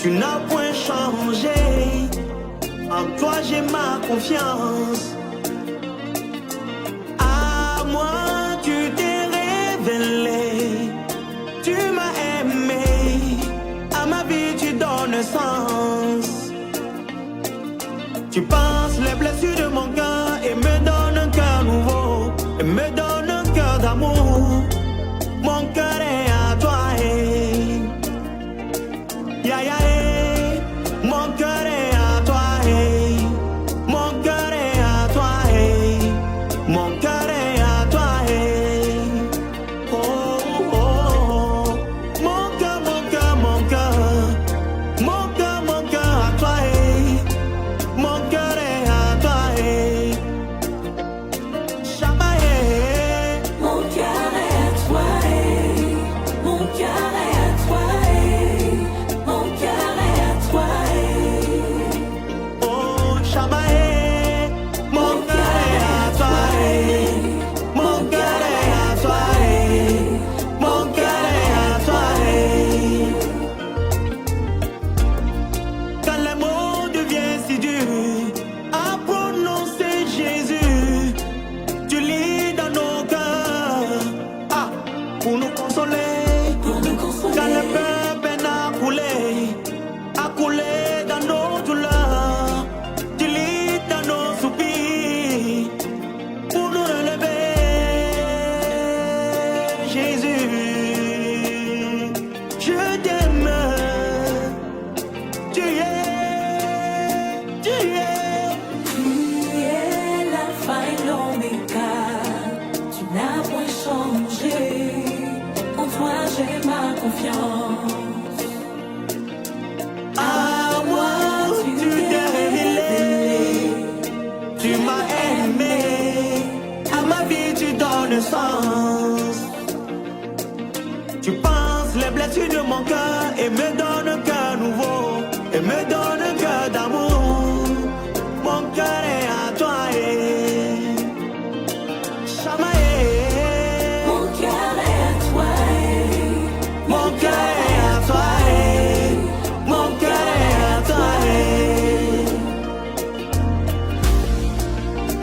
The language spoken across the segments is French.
tu n'as point changé. En toi j'ai ma confiance. À moi tu t'es révélé. Tu m'as aimé. À ma vie tu donnes sens. Tu penses les blessures de mon cœur et me donnes un cœur nouveau. Et me donnes un cœur d'amour. Mon cœur est à toi. Ya ya mon cœur est à toi. Mon cœur est à toi. Mon cœur est à toi. Oh, oh, oh. Mon cœur, mon cœur, mon cœur. Mon cœur, mon cœur à toi. Mon cœur est à toi. Shabba, mon cœur est à toi. Mon cœur est à toi. Mon cœur est à toi. oh, Shabba, mon cœur est à toi. Mon cœur est à toi. Mon cœur est à toi. Quand les mots deviennent si durs à prononcer Jésus, tu lis dans nos cœurs, ah, pour nous consoler. Pour nous consoler. Quand le peur peine à couler dans nos douleurs, tu lis dans nos soupirs, pour nous relever, Jésus. Je t'aime, tu es, tu es. Tu es l'alpha et l'oméga. Tu n'as point changé. En toi j'ai ma confiance. À moi, tu t'es révélé, tu m'as aimé, à ma vie tu donnes sens. Tu penses les blessures de mon cœur et me donnes un cœur nouveau, et me donnes un cœur d'amour. Mon cœur est à toi. Shamae, Mon cœur est à toi. mon cœur est à toi. Mon cœur est à toi.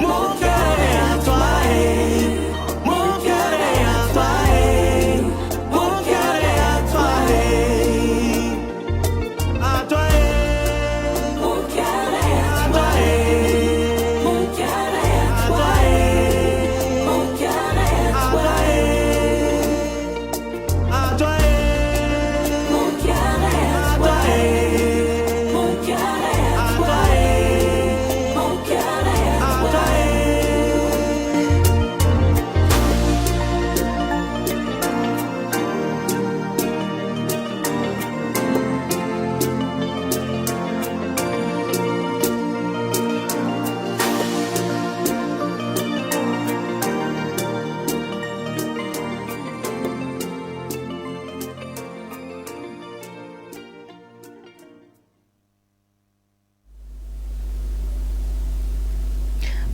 Mon cœur est à toi. Mon cœur est à toi. Mon cœur est à toi. À toi. Mon cœur est à À toi. toi. Mon cœur est à À toi. toi. Mon cœur est à À toi. toi. À toi. Mon cœur est à À toi. toi. Mon cœur est à À toi. toi. Mon cœur est à À toi. toi.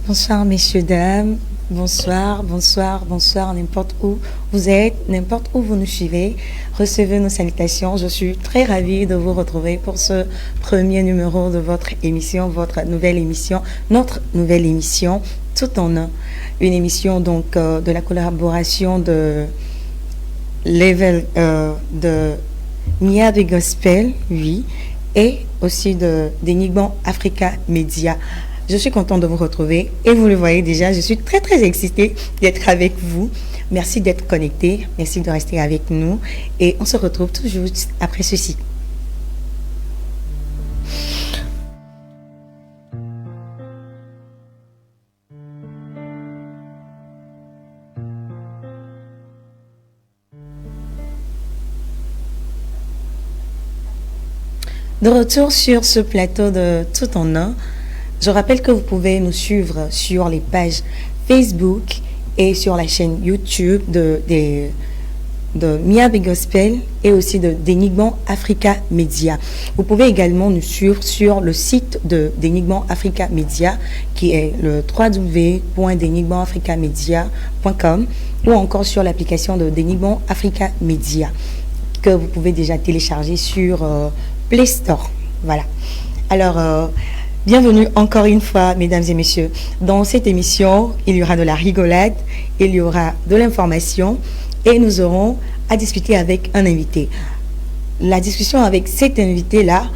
Bonsoir messieurs, dames, bonsoir, bonsoir, bonsoir, n'importe où vous êtes, n'importe où vous nous suivez, recevez nos salutations. Je suis très ravie de vous retrouver pour ce premier numéro de votre émission, notre nouvelle émission, Tout en un. Une émission donc de la collaboration de Level, de Mia de Gospel, oui, et aussi d'Enigma Africa Media. Je suis contente de vous retrouver et vous le voyez déjà, je suis très très excitée d'être avec vous. Merci d'être connectés, merci de rester avec nous et on se retrouve tout juste après ceci. De retour sur ce plateau de Tout en un, je rappelle que vous pouvez nous suivre sur les pages Facebook et sur la chaîne YouTube de Mia Big Gospel et aussi d'Enigma Africa Media. Vous pouvez également nous suivre sur le site d'Enigma Africa Media qui est le www.denigmaafricamedia.com ou encore sur l'application d'Enigma Africa Media que vous pouvez déjà télécharger sur Play Store. Voilà. Alors, bienvenue encore une fois, mesdames et messieurs. Dans cette émission, il y aura de la rigolade, il y aura de l'information et nous aurons à discuter avec un invité. La discussion avec cet invité-là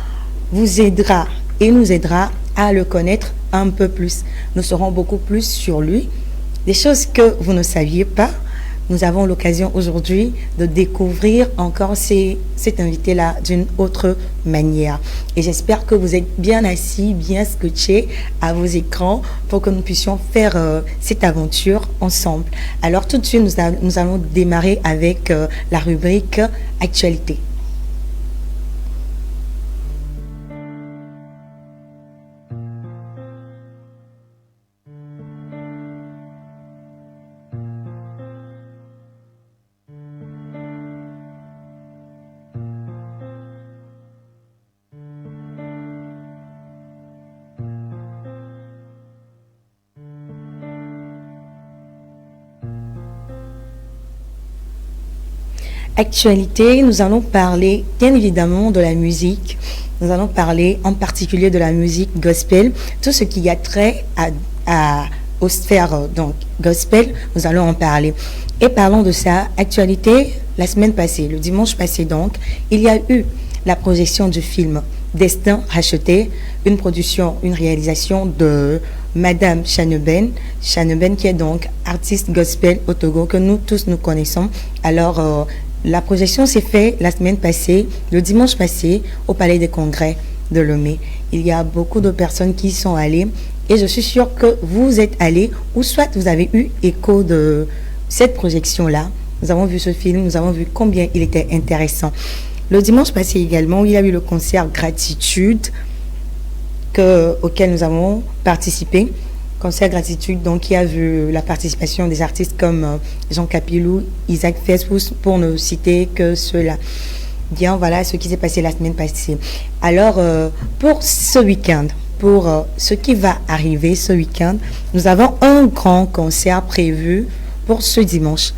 vous aidera et nous aidera à le connaître un peu plus. Nous saurons beaucoup plus sur lui, des choses que vous ne saviez pas. Nous avons l'occasion aujourd'hui de découvrir encore cet invité-là d'une autre manière. Et j'espère que vous êtes bien assis, bien scotchés à vos écrans pour que nous puissions faire cette aventure ensemble. Alors tout de suite, nous allons démarrer avec la rubrique Actualité. Actualité, nous allons parler bien évidemment de la musique. Nous allons parler en particulier de la musique gospel, tout ce qui a trait aux sphères donc gospel, nous allons en parler. Et parlons de ça, actualité, la semaine passée, le dimanche passé donc, il y a eu la projection du film Destin racheté, une production, une réalisation de Madame Chaneben qui est donc artiste gospel au Togo, que nous tous nous connaissons. Alors, la projection s'est faite la semaine passée, le dimanche passé, au Palais des Congrès de Lomé. Il y a beaucoup de personnes qui y sont allées et je suis sûre que vous êtes allés ou soit vous avez eu écho de cette projection-là. Nous avons vu ce film, nous avons vu combien il était intéressant. Le dimanche passé également, il y a eu le concert Gratitude auquel nous avons participé. Concert Gratitude, donc, qui a vu la participation des artistes comme Jean Capilou, Isaac Fesfous, pour ne citer que ceux-là. Bien, voilà ce qui s'est passé la semaine passée. Alors, pour ce week-end, pour ce qui va arriver ce week-end, nous avons un grand concert prévu pour ce dimanche.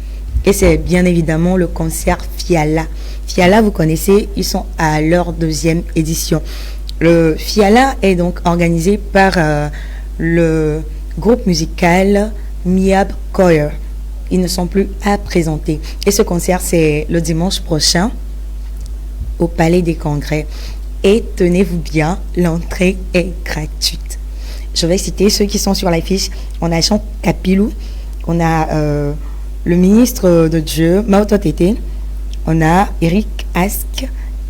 Et c'est bien évidemment le concert Fiala. Fiala, vous connaissez, ils sont à leur 2e édition. Le Fiala est donc organisé par le groupe musical Miab Choir. Ils ne sont plus à présenter. Et ce concert, c'est le dimanche prochain au Palais des Congrès. Et tenez-vous bien, l'entrée est gratuite. Je vais citer ceux qui sont sur l'affiche. On a Jean Capilou, on a le ministre de Dieu, Maoto Tete, on a Eric Ask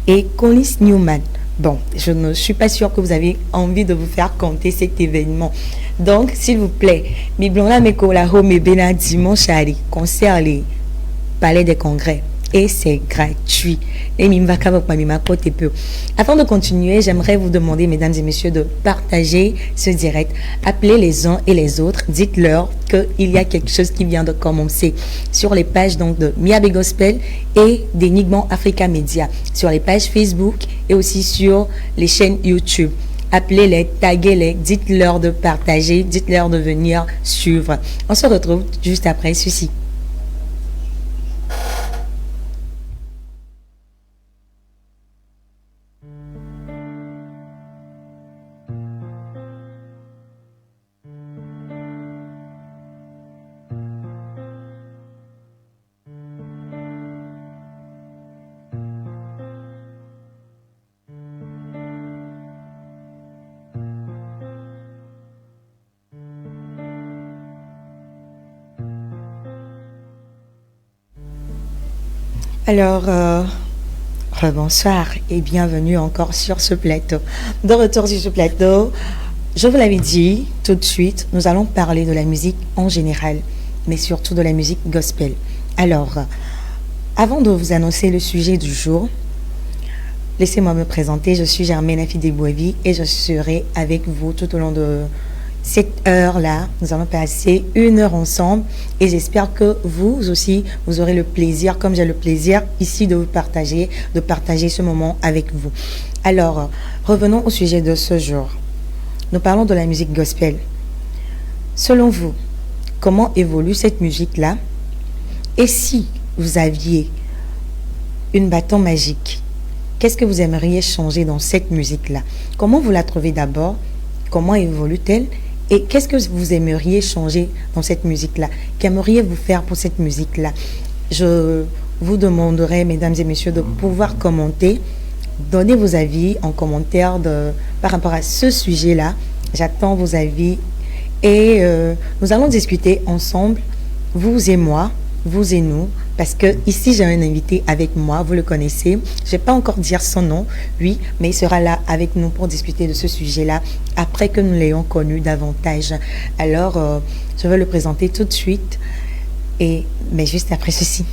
et Collins Newman. Bon, je ne suis pas sûre que vous avez envie de vous faire compter cet événement. Donc, s'il vous plaît, Miblona Mekola Home Bena dimanche à concert les Palais des Congrès. Et c'est gratuit. Avant de continuer, j'aimerais vous demander, mesdames et messieurs, de partager ce direct. Appelez les uns et les autres. Dites-leur qu'il y a quelque chose qui vient de commencer sur les pages donc de Miabe Gospel et d'Enigma Africa Media, sur les pages Facebook et aussi sur les chaînes YouTube. Appelez-les, taguez-les, dites-leur de partager, dites-leur de venir suivre. On se retrouve juste après ceci. Alors, bonsoir et bienvenue encore sur ce plateau. De retour sur ce plateau, je vous l'avais dit tout de suite, nous allons parler de la musique en général, mais surtout de la musique gospel. Alors, avant de vous annoncer le sujet du jour, laissez-moi me présenter. Je suis Germaine Afidebouavi et je serai avec vous tout au long de cette heure-là. Nous allons passer 1 heure ensemble et j'espère que vous aussi, vous aurez le plaisir, comme j'ai le plaisir ici de partager ce moment avec vous. Alors, revenons au sujet de ce jour. Nous parlons de la musique gospel. Selon vous, comment évolue cette musique-là? Et si vous aviez une bâton magique. Qu'est-ce que vous aimeriez changer dans cette musique-là? Comment vous la trouvez d'abord? Comment évolue-t-elle? Et qu'est-ce que vous aimeriez changer dans cette musique-là? Qu'aimeriez-vous faire pour cette musique-là? Je vous demanderai, mesdames et messieurs, de pouvoir commenter. Donnez vos avis en commentaire par rapport à ce sujet-là. J'attends vos avis et nous allons discuter ensemble, vous et moi, vous et nous, parce que ici j'ai un invité avec moi, vous le connaissez. Je ne vais pas encore dire son nom, oui, mais il sera là avec nous pour discuter de ce sujet-là après que nous l'ayons connu davantage. Alors, je vais le présenter tout de suite, mais juste après ceci.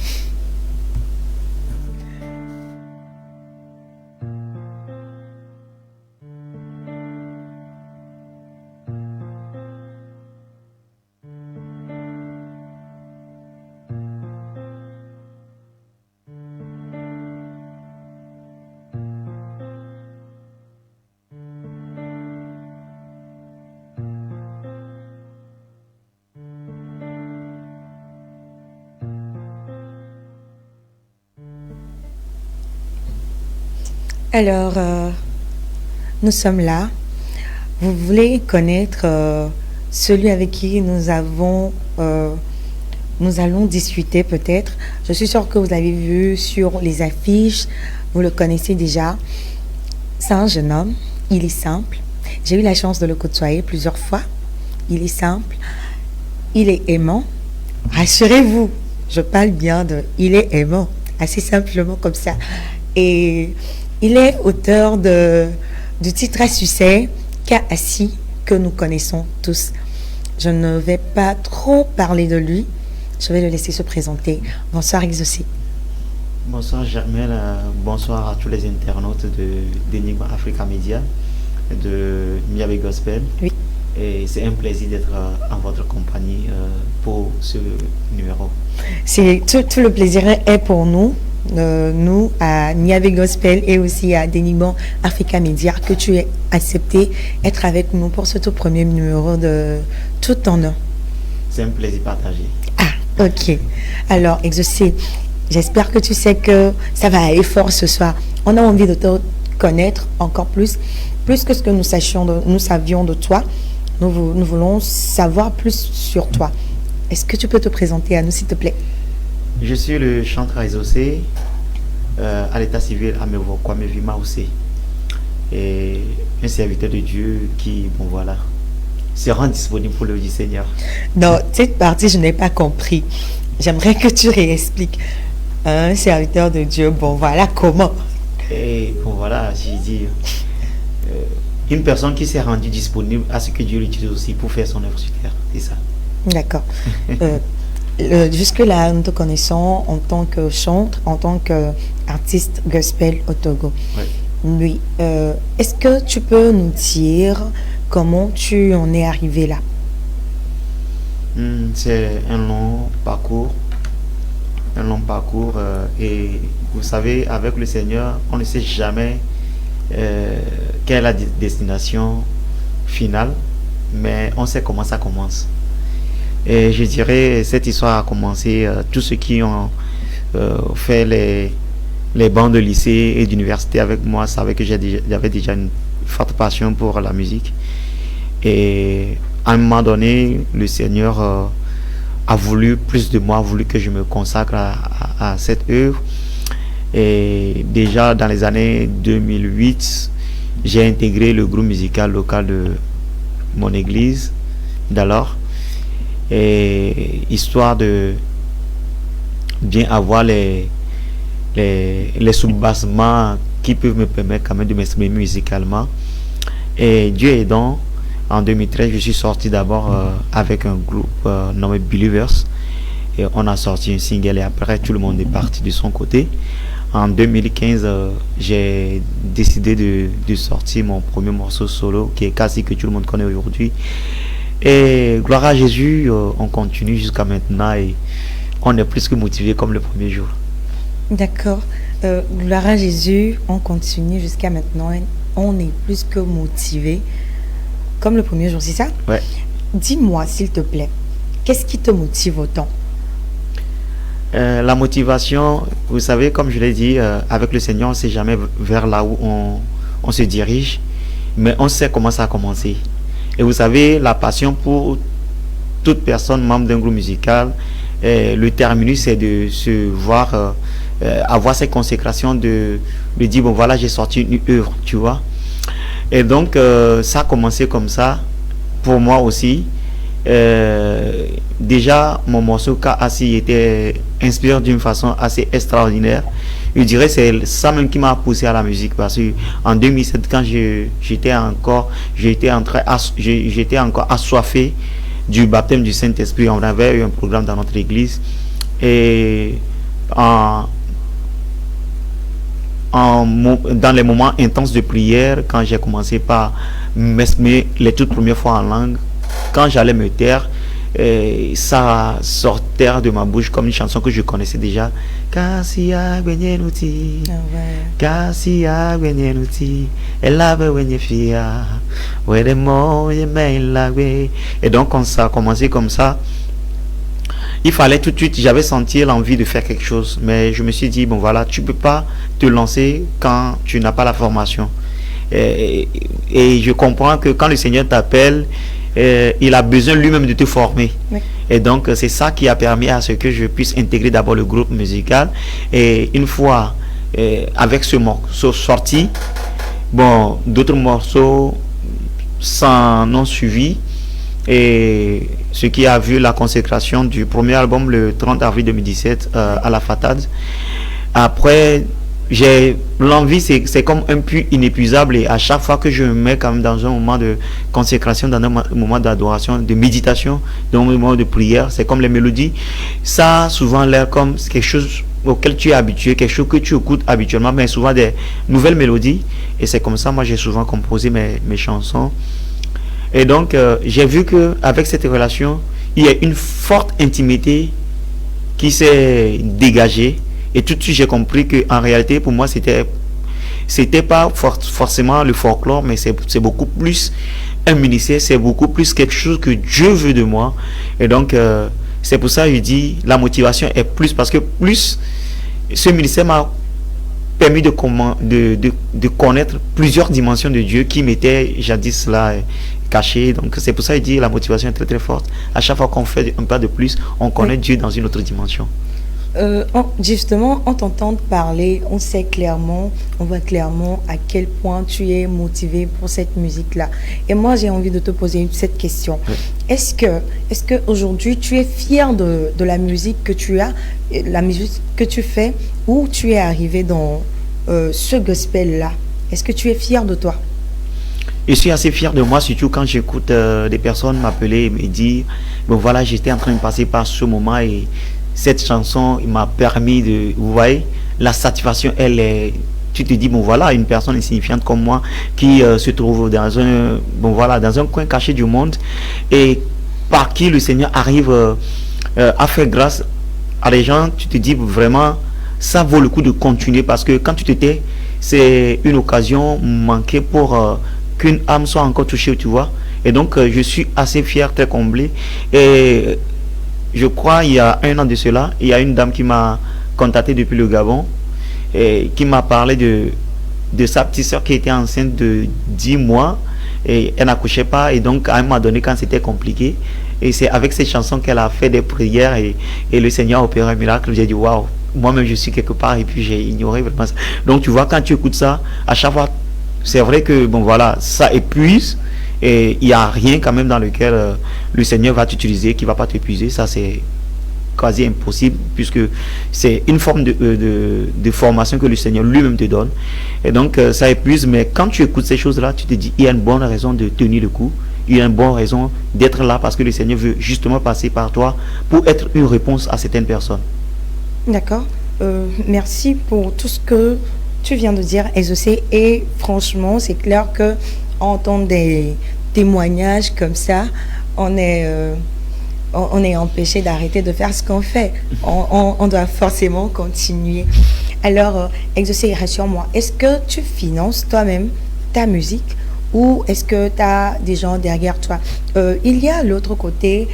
Alors, nous sommes là. Vous voulez connaître celui avec qui nous allons discuter peut-être. Je suis sûre que vous l'avez vu sur les affiches. Vous le connaissez déjà. C'est un jeune homme. Il est simple. J'ai eu la chance de le côtoyer plusieurs fois. Il est simple. Il est aimant. Rassurez-vous, je parle bien de... Il est aimant. Assez simplement comme ça. Et... il est auteur du titre à succès K.A.C. que nous connaissons tous. Je ne vais pas trop parler de lui. Je vais le laisser se présenter. Bonsoir Exaucé. Bonsoir Germaine, bonsoir à tous les internautes d'Enigma Africa Media, de Niavé Gospel. Oui. Et c'est un plaisir d'être en votre compagnie pour ce numéro. Tout le plaisir est pour nous. Nous à Niavé Gospel et aussi à Enigma Africa Media que tu aies accepté être avec nous pour ce tout premier numéro de Tout en un. C'est un plaisir partagé. Ah, ok. Alors, Exaucé, j'espère que tu sais que ça va aller fort ce soir. On a envie de te connaître encore plus que ce que nous savions de toi. Nous voulons savoir plus sur toi. Est-ce que tu peux te présenter à nous, s'il te plaît? Je suis le chanteur Exaucé à l'état civil à Kwame Vima aussi. Et un serviteur de Dieu qui, bon voilà, se rend disponible pour le du Seigneur. Non, cette partie, je n'ai pas compris. J'aimerais que tu réexpliques. Un serviteur de Dieu, bon voilà, comment? Et bon voilà, j'ai dit, une personne qui s'est rendue disponible à ce que Dieu l'utilise aussi pour faire son œuvre sur terre. C'est ça. D'accord. Jusque-là, nous te connaissons en tant que chanteur, en tant qu'artiste gospel au Togo. Oui. Est-ce que tu peux nous dire comment tu en es arrivé là? C'est un long parcours. Et vous savez, avec le Seigneur, on ne sait jamais quelle est la destination finale, mais on sait comment ça commence. Et je dirais, cette histoire a commencé, tous ceux qui ont fait les bancs de lycée et d'université avec moi savaient que j'avais déjà une forte passion pour la musique. Et à un moment donné, le Seigneur a voulu plus de moi, a voulu que je me consacre à cette œuvre. Et déjà dans les années 2008, j'ai intégré le groupe musical local de mon église d'alors. Et histoire de bien avoir les sous-bassements qui peuvent me permettre quand même de m'exprimer musicalement. Et Dieu aidant, en 2013, je suis sorti d'abord avec un groupe nommé Believers. Et on a sorti un single et après tout le monde est parti de son côté. En 2015, j'ai décidé de sortir mon premier morceau solo qui est K.A.C. que tout le monde connaît aujourd'hui. Et gloire à Jésus, on continue jusqu'à maintenant et on est plus que motivé comme le premier jour. D'accord. Gloire à Jésus, on continue jusqu'à maintenant. On est plus que motivé comme le premier jour, c'est ça? Ouais. Dis-moi, s'il te plaît, qu'est-ce qui te motive autant? La motivation, vous savez, comme je l'ai dit, avec le Seigneur, on ne sait jamais vers là où on se dirige, mais on sait comment ça a commencé. Et vous savez, la passion pour toute personne membre d'un groupe musical, le terminus, c'est de se voir, avoir cette consécration de dire, bon voilà, j'ai sorti une œuvre, tu vois. Et donc, ça a commencé comme ça, pour moi aussi. Déjà, mon morceau K.A.C. était inspiré d'une façon assez extraordinaire. Je dirais que c'est ça même qui m'a poussé à la musique, parce que en 2007, quand j'étais encore assoiffé du baptême du Saint-Esprit. On avait eu un programme dans notre église, et dans les moments intenses de prière, quand j'ai commencé par m'exprimer les toutes premières fois en langue, quand j'allais me taire, ça sortait de ma bouche comme une chanson que je connaissais déjà. Kassia Benyenuti, Kassia Benyenuti, elle avait Benyefia, et donc quand ça a commencé comme ça, il fallait tout de suite, j'avais senti l'envie de faire quelque chose, mais je me suis dit, bon voilà, tu peux pas te lancer quand tu n'as pas la formation. Et je comprends que quand le Seigneur t'appelle, il a besoin lui-même de te former. Oui. Et donc c'est ça qui a permis à ce que je puisse intégrer d'abord le groupe musical. Et une fois avec ce morceau sorti, bon, d'autres morceaux s'en ont suivi, et ce qui a vu la consécration du premier album le 30 avril 2017 à la Fatade. Après, j'ai l'envie, c'est comme un puits inépuisable, et à chaque fois que je me mets quand même dans un moment de consécration, dans un moment d'adoration, de méditation, dans un moment de prière, c'est comme les mélodies, ça a souvent l'air comme quelque chose auquel tu es habitué, quelque chose que tu écoutes habituellement, mais souvent des nouvelles mélodies, et c'est comme ça moi j'ai souvent composé mes chansons. Et donc j'ai vu que avec cette relation, il y a une forte intimité qui s'est dégagée. Et tout de suite j'ai compris que en réalité pour moi c'était pas forcément le folklore, mais c'est beaucoup plus un ministère, c'est beaucoup plus quelque chose que Dieu veut de moi. Et donc c'est pour ça que je dis la motivation est plus, parce que plus ce ministère m'a permis de connaître plusieurs dimensions de Dieu qui m'étaient jadis là cachées. Donc c'est pour ça que je dis la motivation est très très forte. À chaque fois qu'on fait un pas de plus, on connaît Dieu dans une autre dimension. Justement, en t'entendant parler, on voit clairement à quel point tu es motivé pour cette musique-là. Et moi, j'ai envie de te poser cette question. Oui. Est-ce que aujourd'hui, tu es fier de la musique que tu as, la musique que tu fais, où tu es arrivé dans ce gospel-là? Est-ce que tu es fier de toi? Je suis assez fier de moi, surtout quand j'écoute des personnes m'appeler et me dire, bon voilà, j'étais en train de passer par ce moment, et cette chanson m'a permis de, vous voyez, la satisfaction, elle est, tu te dis, bon voilà, une personne insignifiante comme moi qui se trouve dans un coin caché du monde, et par qui le Seigneur arrive à faire grâce à des gens, tu te dis vraiment, ça vaut le coup de continuer, parce que quand tu te tais, c'est une occasion manquée pour qu'une âme soit encore touchée, tu vois. Et donc je suis assez fier, très comblé. Et je crois il y a un an de cela, il y a une dame qui m'a contacté depuis le Gabon, et qui m'a parlé de sa petite soeur qui était enceinte de 10 mois, et elle n'accouchait pas, et donc à un moment donné, quand c'était compliqué, et c'est avec cette chanson qu'elle a fait des prières, et le Seigneur a opéré un miracle. J'ai dit waouh, moi-même je suis quelque part, et puis j'ai ignoré vraiment ça. Donc tu vois, quand tu écoutes ça, à chaque fois, c'est vrai que bon voilà, ça épuise, et il n'y a rien quand même dans lequel le Seigneur va t'utiliser qui va pas t'épuiser. Ça c'est quasi impossible, puisque c'est une forme de formation que le Seigneur lui-même te donne, et donc ça épuise. Mais quand tu écoutes ces choses là, tu te dis il y a une bonne raison de tenir le coup, il y a une bonne raison d'être là, parce que le Seigneur veut justement passer par toi pour être une réponse à certaines personnes. D'accord, merci pour tout ce que tu viens de dire, Exaucé. Et franchement, c'est clair que entendre des témoignages comme ça, on est empêché d'arrêter de faire ce qu'on fait. On doit forcément continuer. Alors, Exaucé, rassure-moi, est-ce que tu finances toi-même ta musique, ou est-ce que tu as des gens derrière toi? Il y a l'autre côté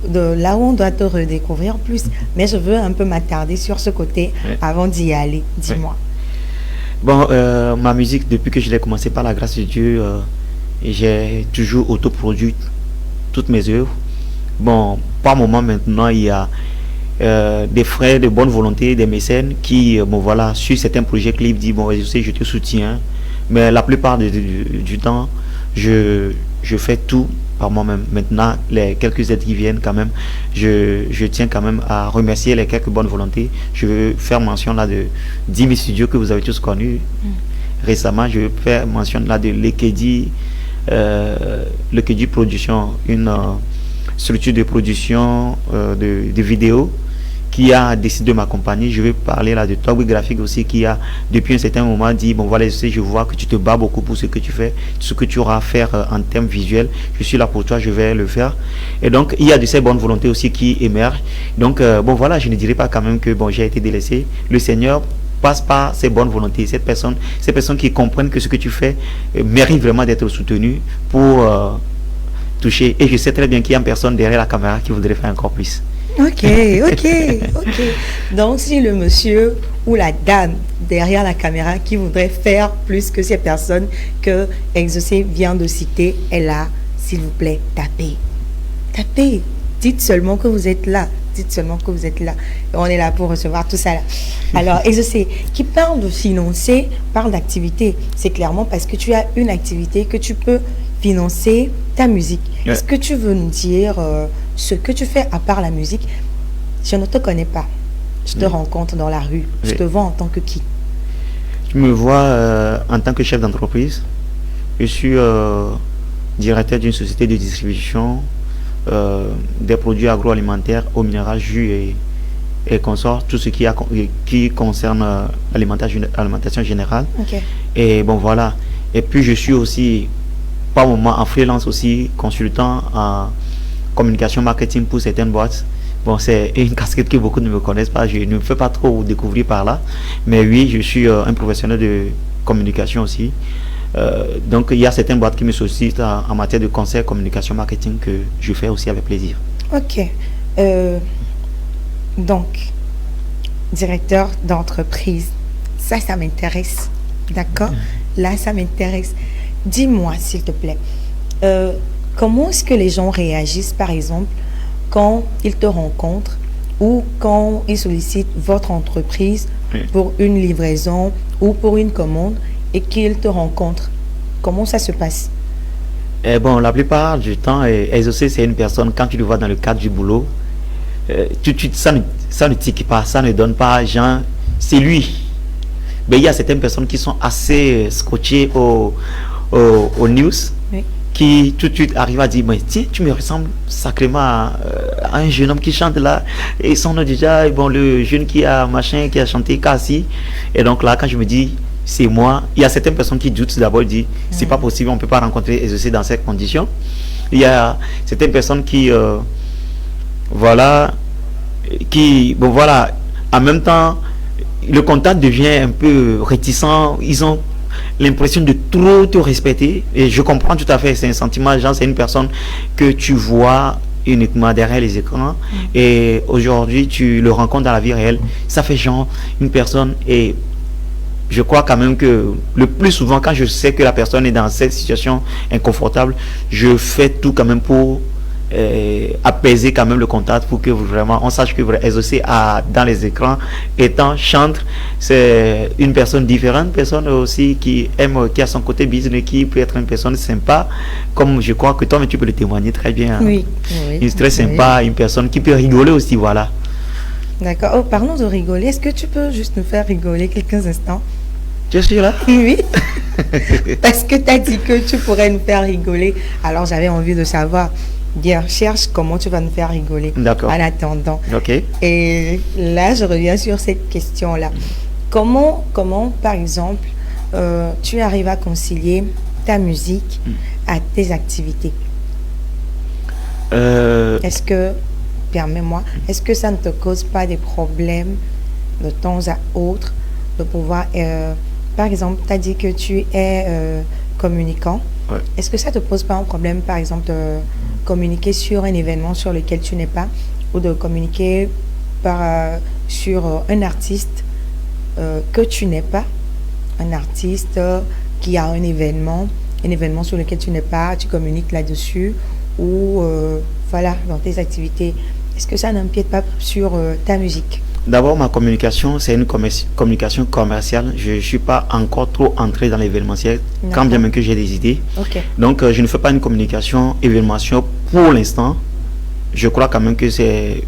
de là où on doit te redécouvrir plus. Mais je veux un peu m'attarder sur ce côté Ouais. avant d'y aller. Dis-moi. Bon, ma musique, depuis que je l'ai commencé par la grâce de Dieu, j'ai toujours autoproduit toutes mes œuvres. Bon, par moment maintenant, il y a des frères de bonne volonté, des mécènes qui, bon voilà, sur certains projets clips, disent, bon, je sais, je te soutiens. Mais la plupart du temps, je fais tout par moi-même. Maintenant, les quelques aides qui viennent quand même, je tiens quand même à remercier les quelques bonnes volontés. Je veux faire mention là de Dimi Studio que vous avez tous connu récemment. Je veux faire mention là de Lekedi Production, une structure de production de vidéos qui a décidé de m'accompagner. Je vais parler là de Togui Graphique aussi, qui a depuis un certain moment dit, bon voilà, je vois que tu te bats beaucoup pour ce que tu fais, ce que tu auras à faire en termes visuels, je suis là pour toi, je vais le faire. Et donc il y a de ces bonnes volontés aussi qui émergent. Donc bon voilà, je ne dirais pas quand même que bon, j'ai été délaissé. Le Seigneur passe par ces bonnes volontés, ces personnes qui comprennent que ce que tu fais mérite vraiment d'être soutenu pour toucher. Et je sais très bien qu'il y a une personne derrière la caméra qui voudrait faire encore plus. Ok. Donc, si le monsieur ou la dame derrière la caméra qui voudrait faire plus que ces personnes que Exaucé vient de citer est là, s'il vous plaît, tapez. Tapez. Dites seulement que vous êtes là. Dites seulement que vous êtes là. On est là pour recevoir tout ça là. Alors, Exaucé, qui parle de financer, parle d'activité. C'est clairement parce que tu as une activité que tu peux financer ta musique. Ouais. Est-ce que tu veux nous dire ce que tu fais à part la musique? Je ne te connais pas. Je te rencontre dans la rue. Je Oui. te vois en tant que qui? Tu me vois en tant que chef d'entreprise. Je suis directeur d'une société de distribution des produits agroalimentaires, eau minérale, jus et consorts, tout ce qui concerne l'alimentation générale. Ok. Et bon voilà. Et puis je suis aussi, par moment, en freelance aussi, consultant en communication marketing pour certaines boîtes. Bon, c'est une casquette que beaucoup ne me connaissent pas. Je ne me fais pas trop découvrir par là. Mais oui, je suis un professionnel de communication aussi. Donc, il y a certaines boîtes qui me sollicitent en matière de conseil, communication, marketing que je fais aussi avec plaisir. Ok. Donc, directeur d'entreprise, ça m'intéresse. D'accord? Là, ça m'intéresse. Dis-moi, s'il te plaît, comment est-ce que les gens réagissent, par exemple, quand ils te rencontrent ou quand ils sollicitent votre entreprise Oui. pour une livraison ou pour une commande et qu'ils te rencontrent? Comment ça se passe? Et bon, la plupart du temps, Exaucé, c'est une personne, quand tu le vois dans le cadre du boulot, tout de suite, ça ne tique pas, ça ne donne pas, genre, c'est lui. Mais il y a certaines personnes qui sont assez scotchées aux news, Oui. qui tout de suite arrivent à dire, mais tiens, tu me ressembles sacrément à un jeune homme qui chante là, et son nom déjà, et bon, le jeune qui a chanté Kassi. Et donc là, quand je me dis, c'est moi, il y a certaines personnes qui doutent d'abord, disent, c'est pas possible, on peut pas rencontrer Exaucé dans ces conditions. Il y a certaines personnes qui, voilà, bon voilà, en même temps, le contact devient un peu réticent, ils ont l'impression de trop te respecter, et je comprends tout à fait, c'est un sentiment, genre c'est une personne que tu vois uniquement derrière les écrans, et aujourd'hui tu le rencontres dans la vie réelle, ça fait genre une personne, et je crois quand même que le plus souvent quand je sais que la personne est dans cette situation inconfortable, je fais tout quand même pour apaiser quand même le contact, pour que vraiment on sache que Exaucé dans les écrans étant chantre, c'est une personne différente, personne aussi qui aime, qui a son côté business, qui peut être une personne sympa, comme je crois que toi tu peux le témoigner très bien. Oui. Une très sympa, une personne qui peut rigoler aussi, voilà. D'accord. Oh, parlons de rigoler. Est-ce que tu peux juste nous faire rigoler quelques instants? Je suis là. Oui. Parce que tu as dit que tu pourrais nous faire rigoler. Alors, j'avais envie de savoir. Bien, cherche comment tu vas nous faire rigoler. D'accord. En attendant. Ok. Et là, je reviens sur cette question-là. Comment, par exemple, tu arrives à concilier ta musique à tes activités? Est-ce que, permets-moi, est-ce que ça ne te cause pas des problèmes de temps à autre de pouvoir, par exemple, tu as dit que tu es communicant. Ouais. Est-ce que ça te pose pas un problème, par exemple, de communiquer sur un événement sur lequel tu n'es pas, ou de communiquer sur un artiste que tu n'es pas, un artiste qui a un événement sur lequel tu n'es pas, tu communiques là-dessus, ou voilà, dans tes activités. Est-ce que ça n'empiète pas sur ta musique? D'abord, ma communication, c'est une communication commerciale. Je ne suis pas encore trop entré dans l'événementiel, quand bien même que j'ai des idées. Ok. Donc, je ne fais pas une communication événementielle pour l'instant. Je crois quand même que c'est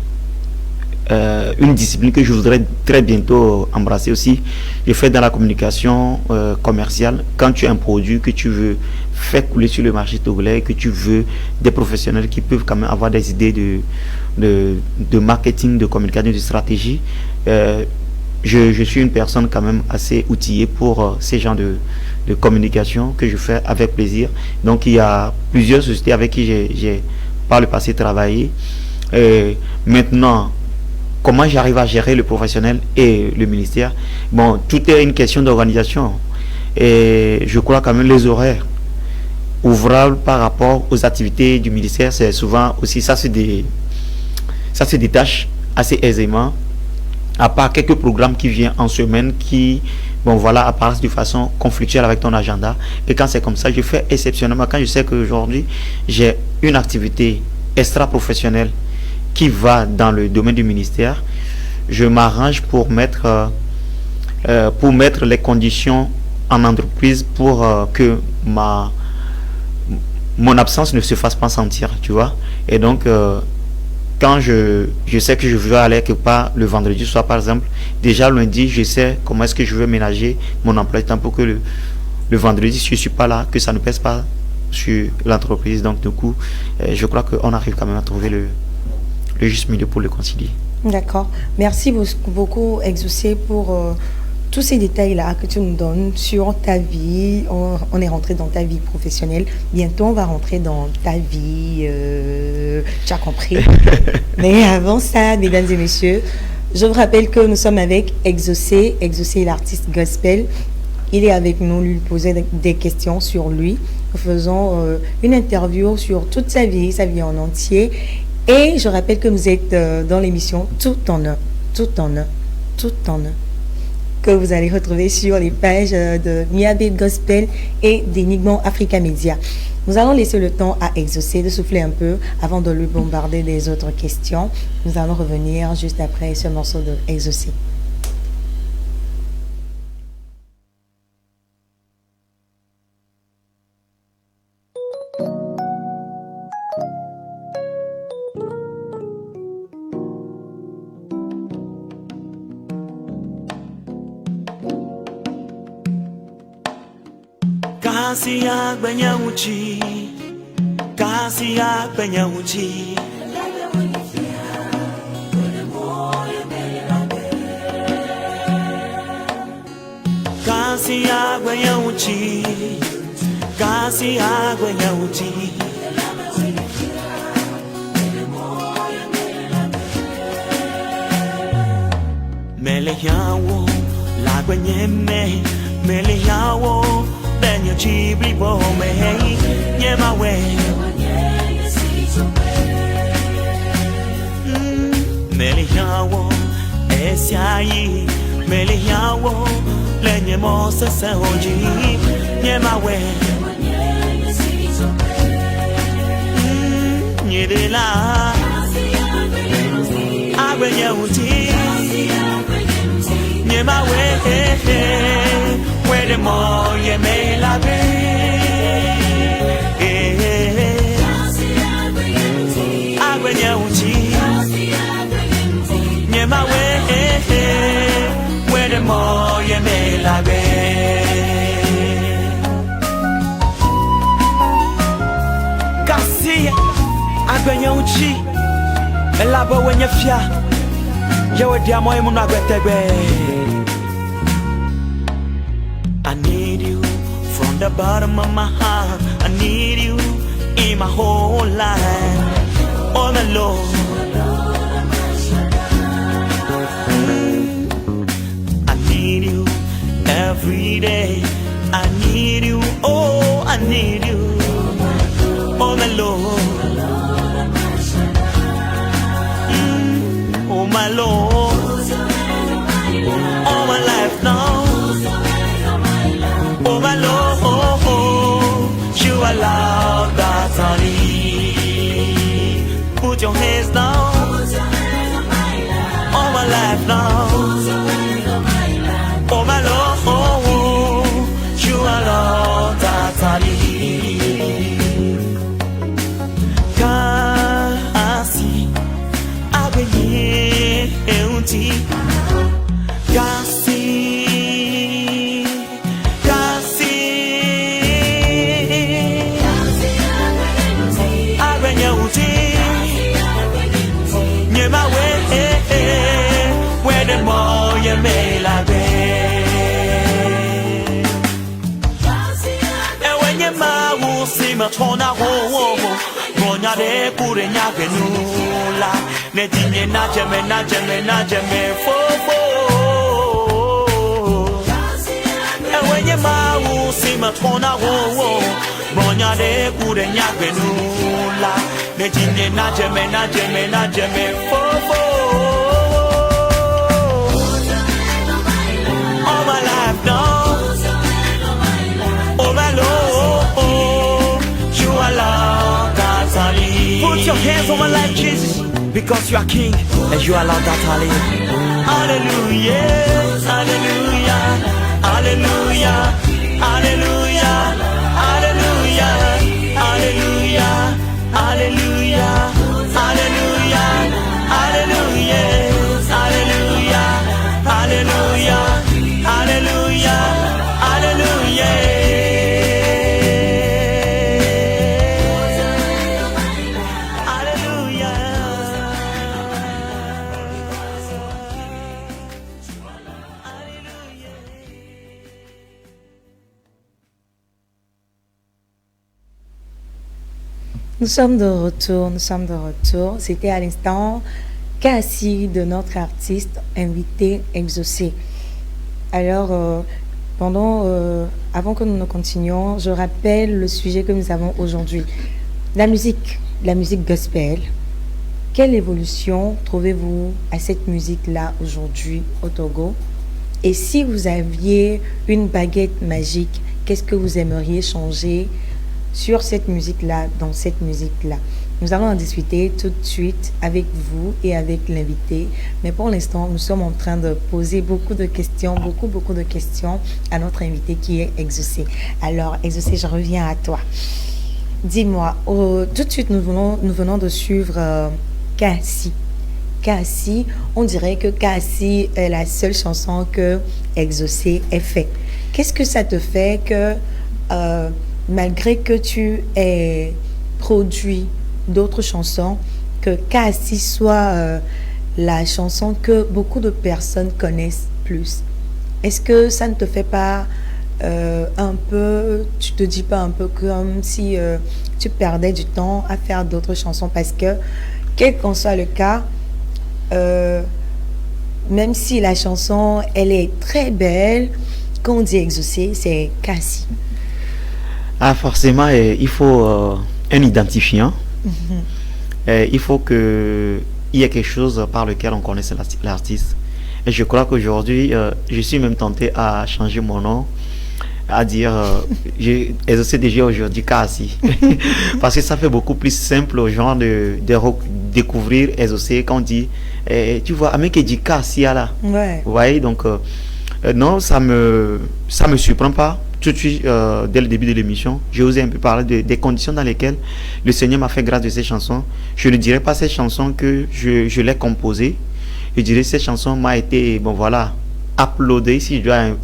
une discipline que je voudrais très bientôt embrasser aussi. Je fais dans la communication commerciale. Quand tu as un produit que tu veux faire couler sur le marché togolais, que tu veux des professionnels qui peuvent quand même avoir des idées de marketing, de communication, de stratégie, je suis une personne quand même assez outillée pour ces genres de communication que je fais avec plaisir. Donc il y a plusieurs sociétés avec qui j'ai par le passé travaillé. Maintenant, comment j'arrive à gérer le professionnel et le ministère? Bon, tout est une question d'organisation. Et je crois quand même les horaires ouvrables par rapport aux activités du ministère, c'est souvent aussi, ça se détache assez aisément, à part quelques programmes qui viennent en semaine qui, bon voilà, apparaissent de façon conflictuelle avec ton agenda. Et quand c'est comme ça, je fais exceptionnellement, quand je sais qu'aujourd'hui, j'ai une activité extra-professionnelle qui va dans le domaine du ministère, je m'arrange pour mettre les conditions en entreprise pour que mon absence ne se fasse pas sentir, tu vois. Et donc, quand je sais que je veux aller quelque part le vendredi soir, par exemple, déjà lundi, je sais comment est-ce que je veux ménager mon emploi de temps pour que le vendredi, si je ne suis pas là, que ça ne pèse pas sur l'entreprise. Donc, du coup, je crois qu'on arrive quand même à trouver le juste milieu pour le concilier. D'accord. Merci beaucoup, Exaucé, pour tous ces détails-là que tu nous donnes sur ta vie. On est rentré dans ta vie professionnelle. Bientôt, on va rentrer dans ta vie. Tu as compris. Mais avant ça, mesdames et messieurs, je vous rappelle que nous sommes avec Exaucé. Exaucé est l'artiste gospel. Il est avec nous, lui poser des questions sur lui. Nous faisons une interview sur toute sa vie en entier. Et je rappelle que vous êtes dans l'émission Tout en un, que vous allez retrouver sur les pages de Miabe Gospel et d'Enigma Africa Media. Nous allons laisser le temps à Exaucé de souffler un peu avant de lui bombarder des autres questions. Nous allons revenir juste après ce morceau de Exaucé. Kasia Banyauchi, Kasia Banyauchi. Kasia Banyauchi, Kasia Banyauchi. Meleyawo, la Guanyeme, Meleyawo. Then you chibi bo me, yeah my way. Melihawo, esiai, Melihawo, lenye mosa saoji, yeah my way. Nyedela, agwenya uti, yeah my way. Where the more you may love I when you near my way. Where the more you may love Garcia, I when you elabo when you fear. You were dear more monogamy. I need you from the bottom of my heart. I need you in my whole life. Oh my Lord, I need you every day. I need you, oh I need you. Oh my Lord. Oh my Lord. All my life now. Oh my Lord. You are love that I need. Put your hands down. All my life now. Oh my Lord, you are Lord that I need. Kasi abenye unti. Kasi abenye unti. Nyema we where the more you may la be. Sima tona ho monya de kure nya genula ne dinye na jeme fo e wenye ma sima tona ho monya de kure nya genula ne dinye na jeme fo all my life now. Oh my Lord, you are Lord that I live. Put your hands on my life, Jesus, because you are King and you are Lord that I live. Hallelujah, hallelujah, hallelujah, hallelujah, hallelujah, hallelujah, hallelujah, hallelujah, hallelujah, hallelujah, hallelujah, hallelujah. Nous sommes de retour. C'était à l'instant Cassie de notre artiste invité Exaucé. Alors, avant que nous ne continuions, je rappelle le sujet que nous avons aujourd'hui. La musique gospel. Quelle évolution trouvez-vous à cette musique-là aujourd'hui au Togo? Et si vous aviez une baguette magique, qu'est-ce que vous aimeriez changer sur cette musique-là, dans cette musique-là? Nous allons en discuter tout de suite avec vous et avec l'invité. Mais pour l'instant, nous sommes en train de poser beaucoup de questions à notre invité qui est Exaucé. Alors, Exaucé, je reviens à toi. Dis-moi, tout de suite, nous venons de suivre Cassie. Cassie, on dirait que Cassie est la seule chanson que Exaucé ait fait. Qu'est-ce que ça te fait que... malgré que tu aies produit d'autres chansons, que Cassie soit la chanson que beaucoup de personnes connaissent plus. Est-ce que ça ne te fait pas un peu, tu te dis pas un peu comme si tu perdais du temps à faire d'autres chansons? Parce que, quel qu'en soit le cas, même si la chanson, elle est très belle, quand on dit Exaucé, c'est Cassie. Ah, forcément, il faut un identifiant. Il faut qu'il y ait quelque chose par lequel on connaisse l'artiste. Et je crois qu'aujourd'hui, je suis même tenté à changer mon nom, à dire Exaucé déjà aujourd'hui Cassie. Parce que ça fait beaucoup plus simple aux gens de découvrir Exaucé quand on dit, tu vois, un mec qui dit Cassie là. Ouais. Vous voyez, donc, non, ça me surprend pas. Tout de suite, dès le début de l'émission, j'ai osé un peu parler des conditions dans lesquelles le Seigneur m'a fait grâce de ces chansons. Je ne dirais pas ces chansons que je l'ai composées. Je dirais cette chanson m'a été, uploadée, si je dois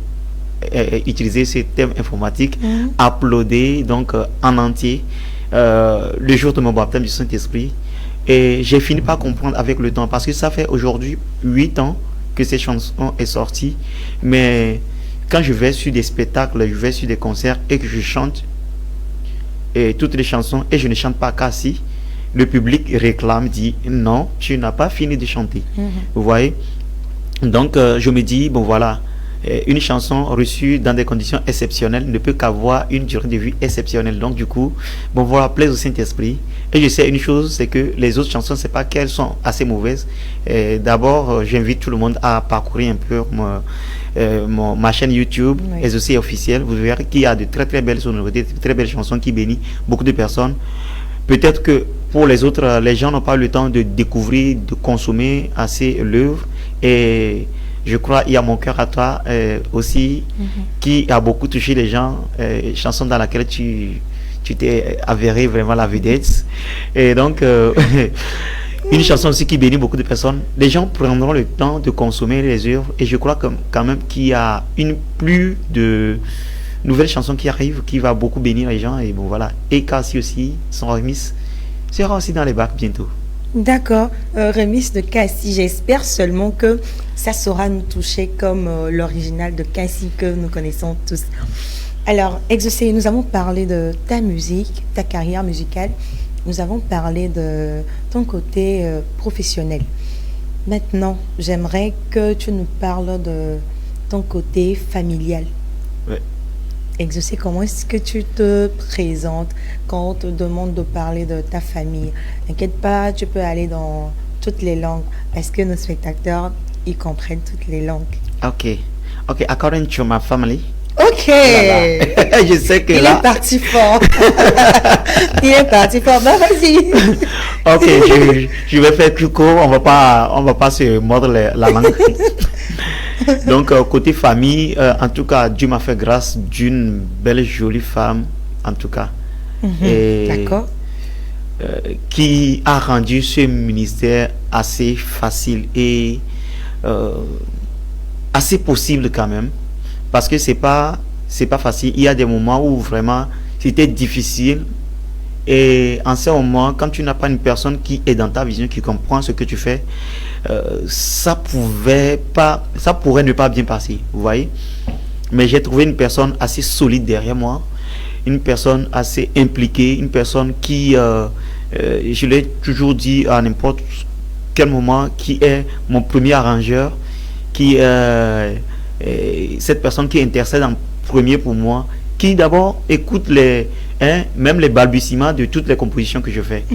utiliser ce terme informatique, uploadée, donc en entier, le jour de mon baptême du Saint-Esprit. Et j'ai fini par comprendre avec le temps, parce que ça fait aujourd'hui 8 ans que cette chanson est sortie, mais... Quand je vais sur des spectacles, je vais sur des concerts et que je chante toutes les chansons et je ne chante pas Cassie, le public réclame, dit non, tu n'as pas fini de chanter. Vous voyez? Donc je me dis, une chanson reçue dans des conditions exceptionnelles ne peut qu'avoir une durée de vie exceptionnelle. Donc du coup, bon voilà, plaise au Saint-Esprit. Et je sais une chose, c'est que les autres chansons, c'est pas qu'elles sont assez mauvaises. D'abord, j'invite tout le monde à parcourir un peu ma chaîne YouTube, Oui. Exaucé officiel. Vous verrez qu'il y a de très très belles sonorités, de très belles chansons qui bénissent beaucoup de personnes. Peut-être que pour les autres, les gens n'ont pas eu le temps de découvrir, de consommer assez l'œuvre. Et je crois il y a Mon cœur à toi aussi, qui a beaucoup touché les gens. Chanson dans laquelle tu t'es avéré vraiment la vedette. Et donc, une chanson aussi qui bénit beaucoup de personnes. Les gens prendront le temps de consommer les œuvres. Et je crois que, quand même qu'il y a une plus de nouvelle chanson qui arrive, qui va beaucoup bénir les gens. Et bon voilà. Et Cassie aussi, son remix sera aussi dans les bacs bientôt. D'accord, remix de Cassie. J'espère seulement que ça saura nous toucher comme l'original de Cassie que nous connaissons tous. Alors, Exaucé, nous avons parlé de ta musique, ta carrière musicale. Nous avons parlé de ton côté professionnel. Maintenant, j'aimerais que tu nous parles de ton côté familial. Ouais. Exaucé, comment est-ce que tu te présentes quand on te demande de parler de ta famille? T'inquiète pas, tu peux aller dans toutes les langues parce que nos spectateurs, ils comprennent toutes les langues. Ok. Ok, according to my family. Ok. Voilà. Je sais que Il là. est parti fort. Il est parti fort. Bah, vas-y. Ok, je vais faire plus court. On va pas se mordre la langue. Donc côté famille, en tout cas, Dieu m'a fait grâce d'une belle jolie femme, en tout cas. Et, D'accord. qui a rendu ce ministère assez facile et assez possible quand même, parce que c'est pas facile. Il y a des moments où vraiment c'était difficile, et en ce moment, quand tu n'as pas une personne qui est dans ta vision, qui comprend ce que tu fais, ça pourrait ne pas bien passer, vous voyez. Mais j'ai trouvé une personne assez solide derrière moi, une personne assez impliquée, une personne qui, je l'ai toujours dit à n'importe quel moment, qui est mon premier arrangeur, qui cette personne qui intercède en premier pour moi, qui d'abord écoute même les balbutiements de toutes les compositions que je fais.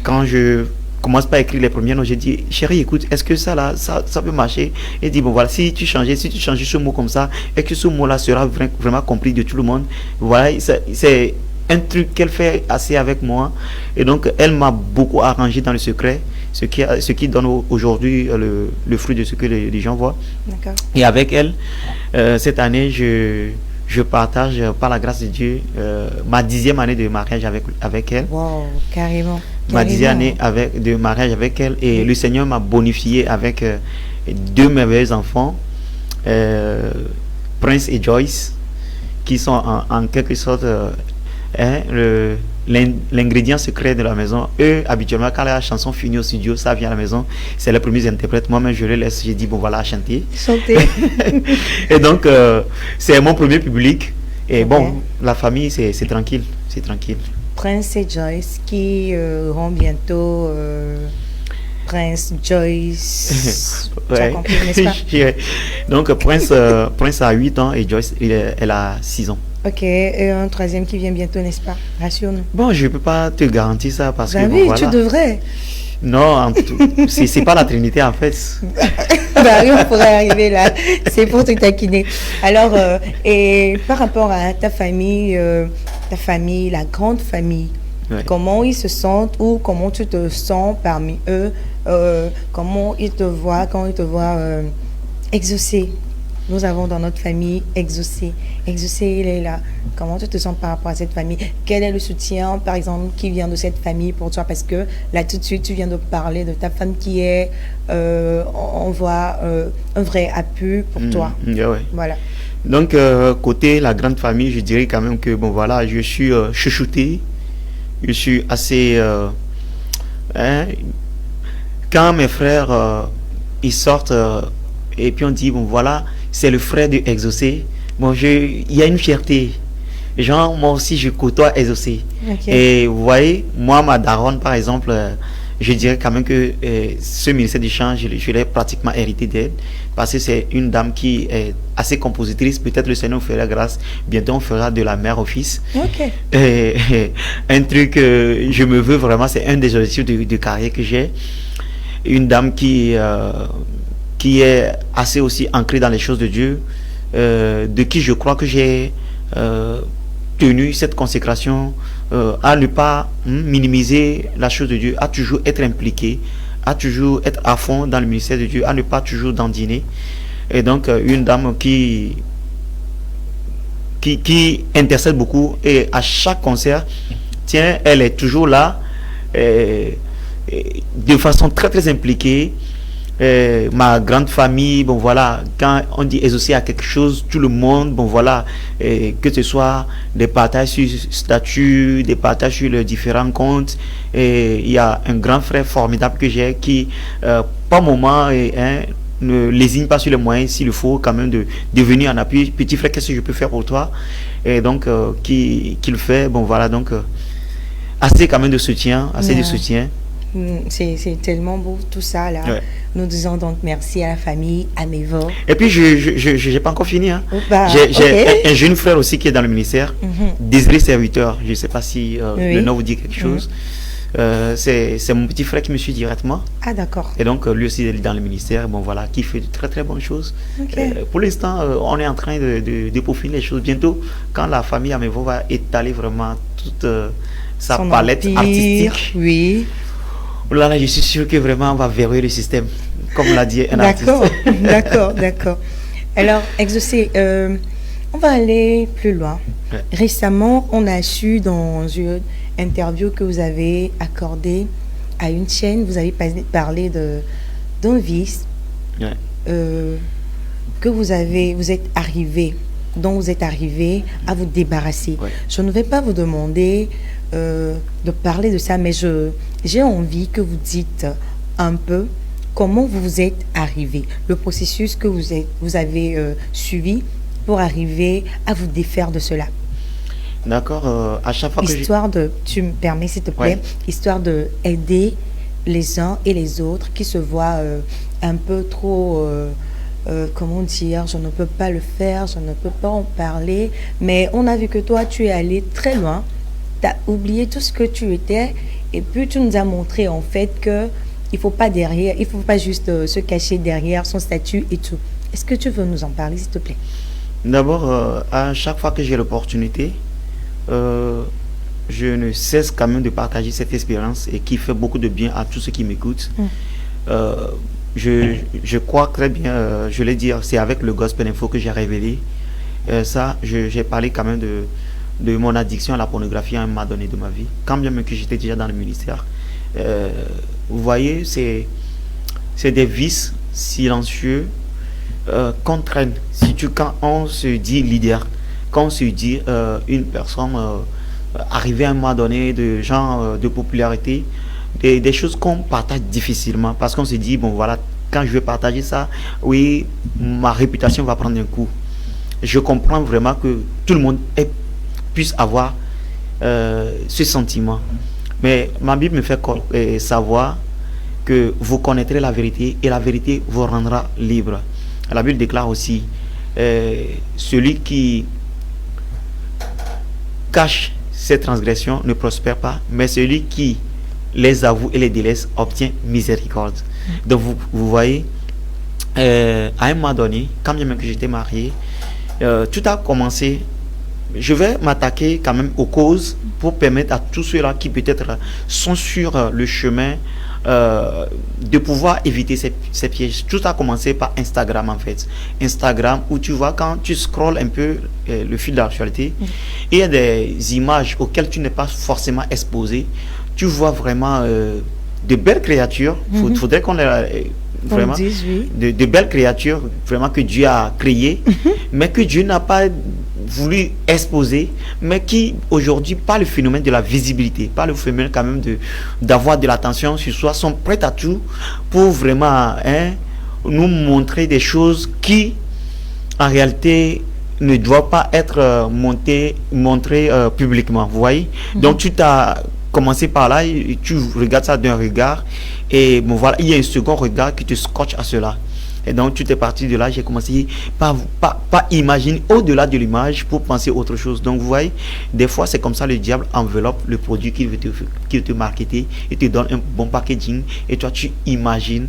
Quand je commence pas à écrire les premières notes, je dis chérie, écoute, est-ce que ça là, ça peut marcher? Et dit bon voilà, si tu changes ce mot comme ça, et que ce mot là sera vraiment compris de tout le monde, voilà, c'est un truc qu'elle fait assez avec moi. Et donc elle m'a beaucoup arrangé dans le secret, ce qui donne aujourd'hui le fruit de ce que les gens voient. D'accord. Et avec elle, cette année, je partage par la grâce de Dieu ma 10e année de mariage avec elle. Wow, carrément. Ma 10e année de mariage avec elle, et le Seigneur m'a bonifié avec 2 merveilleux enfants, Prince et Joyce, qui sont en quelque sorte l'ingrédient secret de la maison. Eux, habituellement, quand la chanson finit au studio, ça vient à la maison, c'est les premiers interprètes. Moi-même, je les laisse, j'ai dit bon voilà, chanter. Chanter. Et donc, c'est mon premier public. Et Ok. bon, la famille, c'est tranquille, c'est tranquille. Prince et Joyce qui auront bientôt Prince Joyce. Tu as Ouais. compris, n'est-ce pas? Donc, Prince a 8 ans et Joyce, elle a 6 ans. Ok, et un troisième qui vient bientôt, n'est-ce pas? Rassure-nous. Bon, je ne peux pas te garantir ça parce Bah que oui, bon, tu voilà. devrais. Non, c'est pas la Trinité en fait. Bah oui, on pourrait arriver là. C'est pour te taquiner. Alors, et par rapport à ta famille, la grande famille, Ouais. comment ils se sentent ou comment tu te sens parmi eux, comment ils te voient, quand ils te voient exaucé. Nous avons dans notre famille Exaucé. Exaucé, il est là. Comment tu te sens par rapport à cette famille? Quel est le soutien, par exemple, qui vient de cette famille pour toi? Parce que là, tout de suite, tu viens de parler de ta femme qui est, on voit, un vrai appui pour toi. Yeah, ouais. Voilà. Donc, côté la grande famille, je dirais quand même que, bon voilà, je suis chouchouté. Je suis assez... quand mes frères, ils sortent, et puis on dit, bon voilà, c'est le frère de Exaucé. Bon, il y a une fierté. Genre, moi aussi, je côtoie Exaucé. Ok. Et vous voyez, moi, ma daronne, par exemple, je dirais quand même que ce ministère du chant, je l'ai pratiquement hérité d'elle, parce que c'est une dame qui est assez compositrice. Peut-être le Seigneur nous fera grâce. Bientôt, on fera de la mère au fils. Ok. Un truc que je me veux vraiment, c'est un des objectifs de carrière que j'ai. Une dame qui est assez aussi ancrée dans les choses de Dieu, de qui je crois que j'ai tenu cette consécration, à ne pas minimiser la chose de Dieu, à toujours être impliqué, à toujours être à fond dans le ministère de Dieu, à ne pas toujours dandiner. Et donc une dame qui intercède beaucoup, et à chaque concert, tiens, elle est toujours là, de façon très très impliquée. Ma grande famille, bon voilà, quand on dit associé à quelque chose, tout le monde, bon voilà, que ce soit des partages sur statut, des partages sur les différents comptes, il y a un grand frère formidable que j'ai qui, par moment, ne lésine pas sur les moyens, s'il faut quand même de venir en appui. Petit frère, qu'est-ce que je peux faire pour toi? Et donc, qui le fait, bon voilà, donc, assez quand même de soutien, assez de soutien. C'est tellement beau tout ça là. Ouais. Nous disons donc merci à la famille, à Mevo. Et puis je n'ai pas encore fini. Hein. Bah, j'ai ok. un jeune frère aussi qui est dans le ministère, Désiré Serviteur. Je ne sais pas si Oui. le nom vous dit quelque chose. C'est mon petit frère qui me suit directement. Ah d'accord. Et donc lui aussi il est dans le ministère, bon voilà, qui fait de très très bonnes choses. Ok. Pour l'instant, on est en train de peaufiner les choses. Bientôt, quand la famille Amevo va étaler vraiment toute sa Son palette empire, artistique, oui. là, je suis sûr que vraiment on va verrouiller le système, comme l'a dit un artiste. D'accord, d'accord. Alors, Exaucé, on va aller plus loin. Ouais. Récemment, on a su dans une interview que vous avez accordée à une chaîne, vous avez parlé d'un vice Ouais. que vous êtes arrivé, dont vous êtes arrivé à vous débarrasser. Ouais. Je ne vais pas vous demander de parler de ça, mais j'ai envie que vous dites un peu comment vous vous êtes arrivé, le processus que vous avez suivi pour arriver à vous défaire de cela. D'accord. À chaque fois que Histoire de, tu me permets s'il te plaît, Ouais. histoire de aider les uns et les autres qui se voient un peu trop, comment dire, je ne peux pas le faire, je ne peux pas en parler, mais on a vu que toi, tu es allé très loin, tu as oublié tout ce que tu étais, et puis tu nous as montré en fait que il faut pas juste se cacher derrière son statut et tout. Est-ce que tu veux nous en parler, s'il te plaît? D'abord, à chaque fois que j'ai l'opportunité, je ne cesse quand même de partager cette expérience, et qui fait beaucoup de bien à tous ceux qui m'écoutent. Je crois très bien, je l'ai dit, c'est avec le Gospel Info que j'ai révélé ça. J'ai parlé quand même de mon addiction à la pornographie à un moment donné de ma vie, quand bien même que j'étais déjà dans le ministère. Vous voyez, c'est des vices silencieux qu'on traîne. Surtout quand on se dit leader, quand on se dit une personne arrivée à un moment donné de genre de popularité, des choses qu'on partage difficilement, parce qu'on se dit, bon voilà, quand je vais partager ça, oui, ma réputation va prendre un coup. Je comprends vraiment que tout le monde puisse avoir ce sentiment. Mais ma Bible me fait savoir que vous connaîtrez la vérité, et la vérité vous rendra libre. La Bible déclare aussi, celui qui cache ses transgressions ne prospère pas, mais celui qui les avoue et les délaisse obtient miséricorde. Donc vous voyez, à un moment donné, quand bien même que j'étais marié, tout a commencé. Je vais m'attaquer quand même aux causes pour permettre à tous ceux-là qui peut-être sont sur le chemin de pouvoir éviter ces pièges. Tout a commencé par Instagram en fait. Instagram, où tu vois, quand tu scrolles un peu le fil de l'actualité, et il y a des images auxquelles tu n'es pas forcément exposé. Tu vois vraiment de belles créatures. Faudrait qu'on les... Vraiment, dise, oui. de belles créatures vraiment que Dieu a créées, mais que Dieu n'a pas voulu exposer, mais qui aujourd'hui, par le phénomène de la visibilité, par le phénomène quand même d'avoir de l'attention sur soi, sont prêts à tout pour vraiment nous montrer des choses qui en réalité ne doivent pas être montrées publiquement, vous voyez. Donc tu t'as commencer par là, et tu regardes ça d'un regard, et bon voilà, il y a un second regard qui te scotche à cela. Et donc, tu es parti de là, j'ai commencé pas imaginer au-delà de l'image pour penser autre chose. Donc, vous voyez, des fois, c'est comme ça, le diable enveloppe le produit qu'il veut te marketer, et te donne un bon packaging, et toi, tu imagines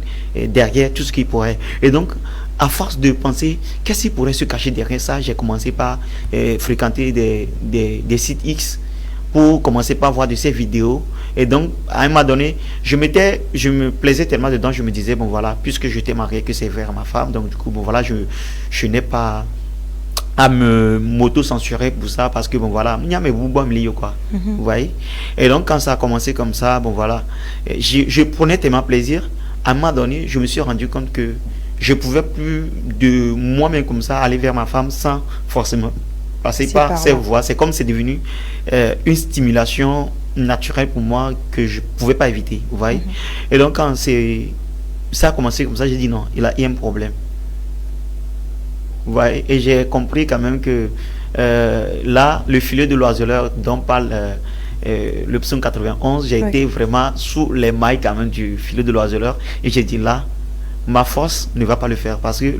derrière tout ce qu'il pourrait. Et donc, à force de penser, qu'est-ce qui pourrait se cacher derrière ça, j'ai commencé par fréquenter des sites X, pour commencer par voir de ces vidéos. Et donc, à un moment donné, je me plaisais tellement dedans, je me disais, bon voilà, puisque je t'ai marié, que c'est vers ma femme, donc du coup, bon voilà, je n'ai pas à me m'auto-censurer pour ça, parce que bon voilà, il y a mes boubons quoi, vous voyez. Et donc, quand ça a commencé comme ça, bon voilà, je prenais tellement plaisir. À un moment donné, je me suis rendu compte que je pouvais plus de moi-même comme ça aller vers ma femme sans forcément passer par ces voies. C'est comme c'est devenu une stimulation naturelle pour moi que je pouvais pas éviter, vous voyez. Et donc quand ça a commencé comme ça, j'ai dit non, il y a un problème, vous voyez. Et j'ai compris quand même que là, le filet de l'oiseleur dont parle le psaume 91, j'ai été vraiment sous les mailles quand même du filet de l'oiseleur, et j'ai dit là, ma force ne va pas le faire, parce que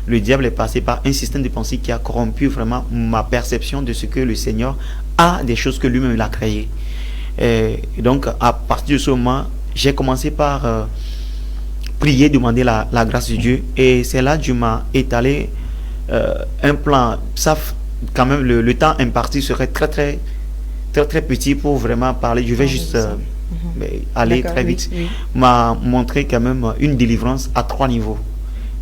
le diable est passé par un système de pensée qui a corrompu vraiment ma perception de ce que le Seigneur a des choses que lui-même il a créées. Et donc, à partir de ce moment, j'ai commencé par prier, demander la grâce de Dieu. Et c'est là que Dieu m'a étalé un plan. Ça, quand même, le temps imparti serait très, très, très, très petit pour vraiment parler. Je vais juste aller très vite. M'a montré quand même une délivrance à 3 niveaux: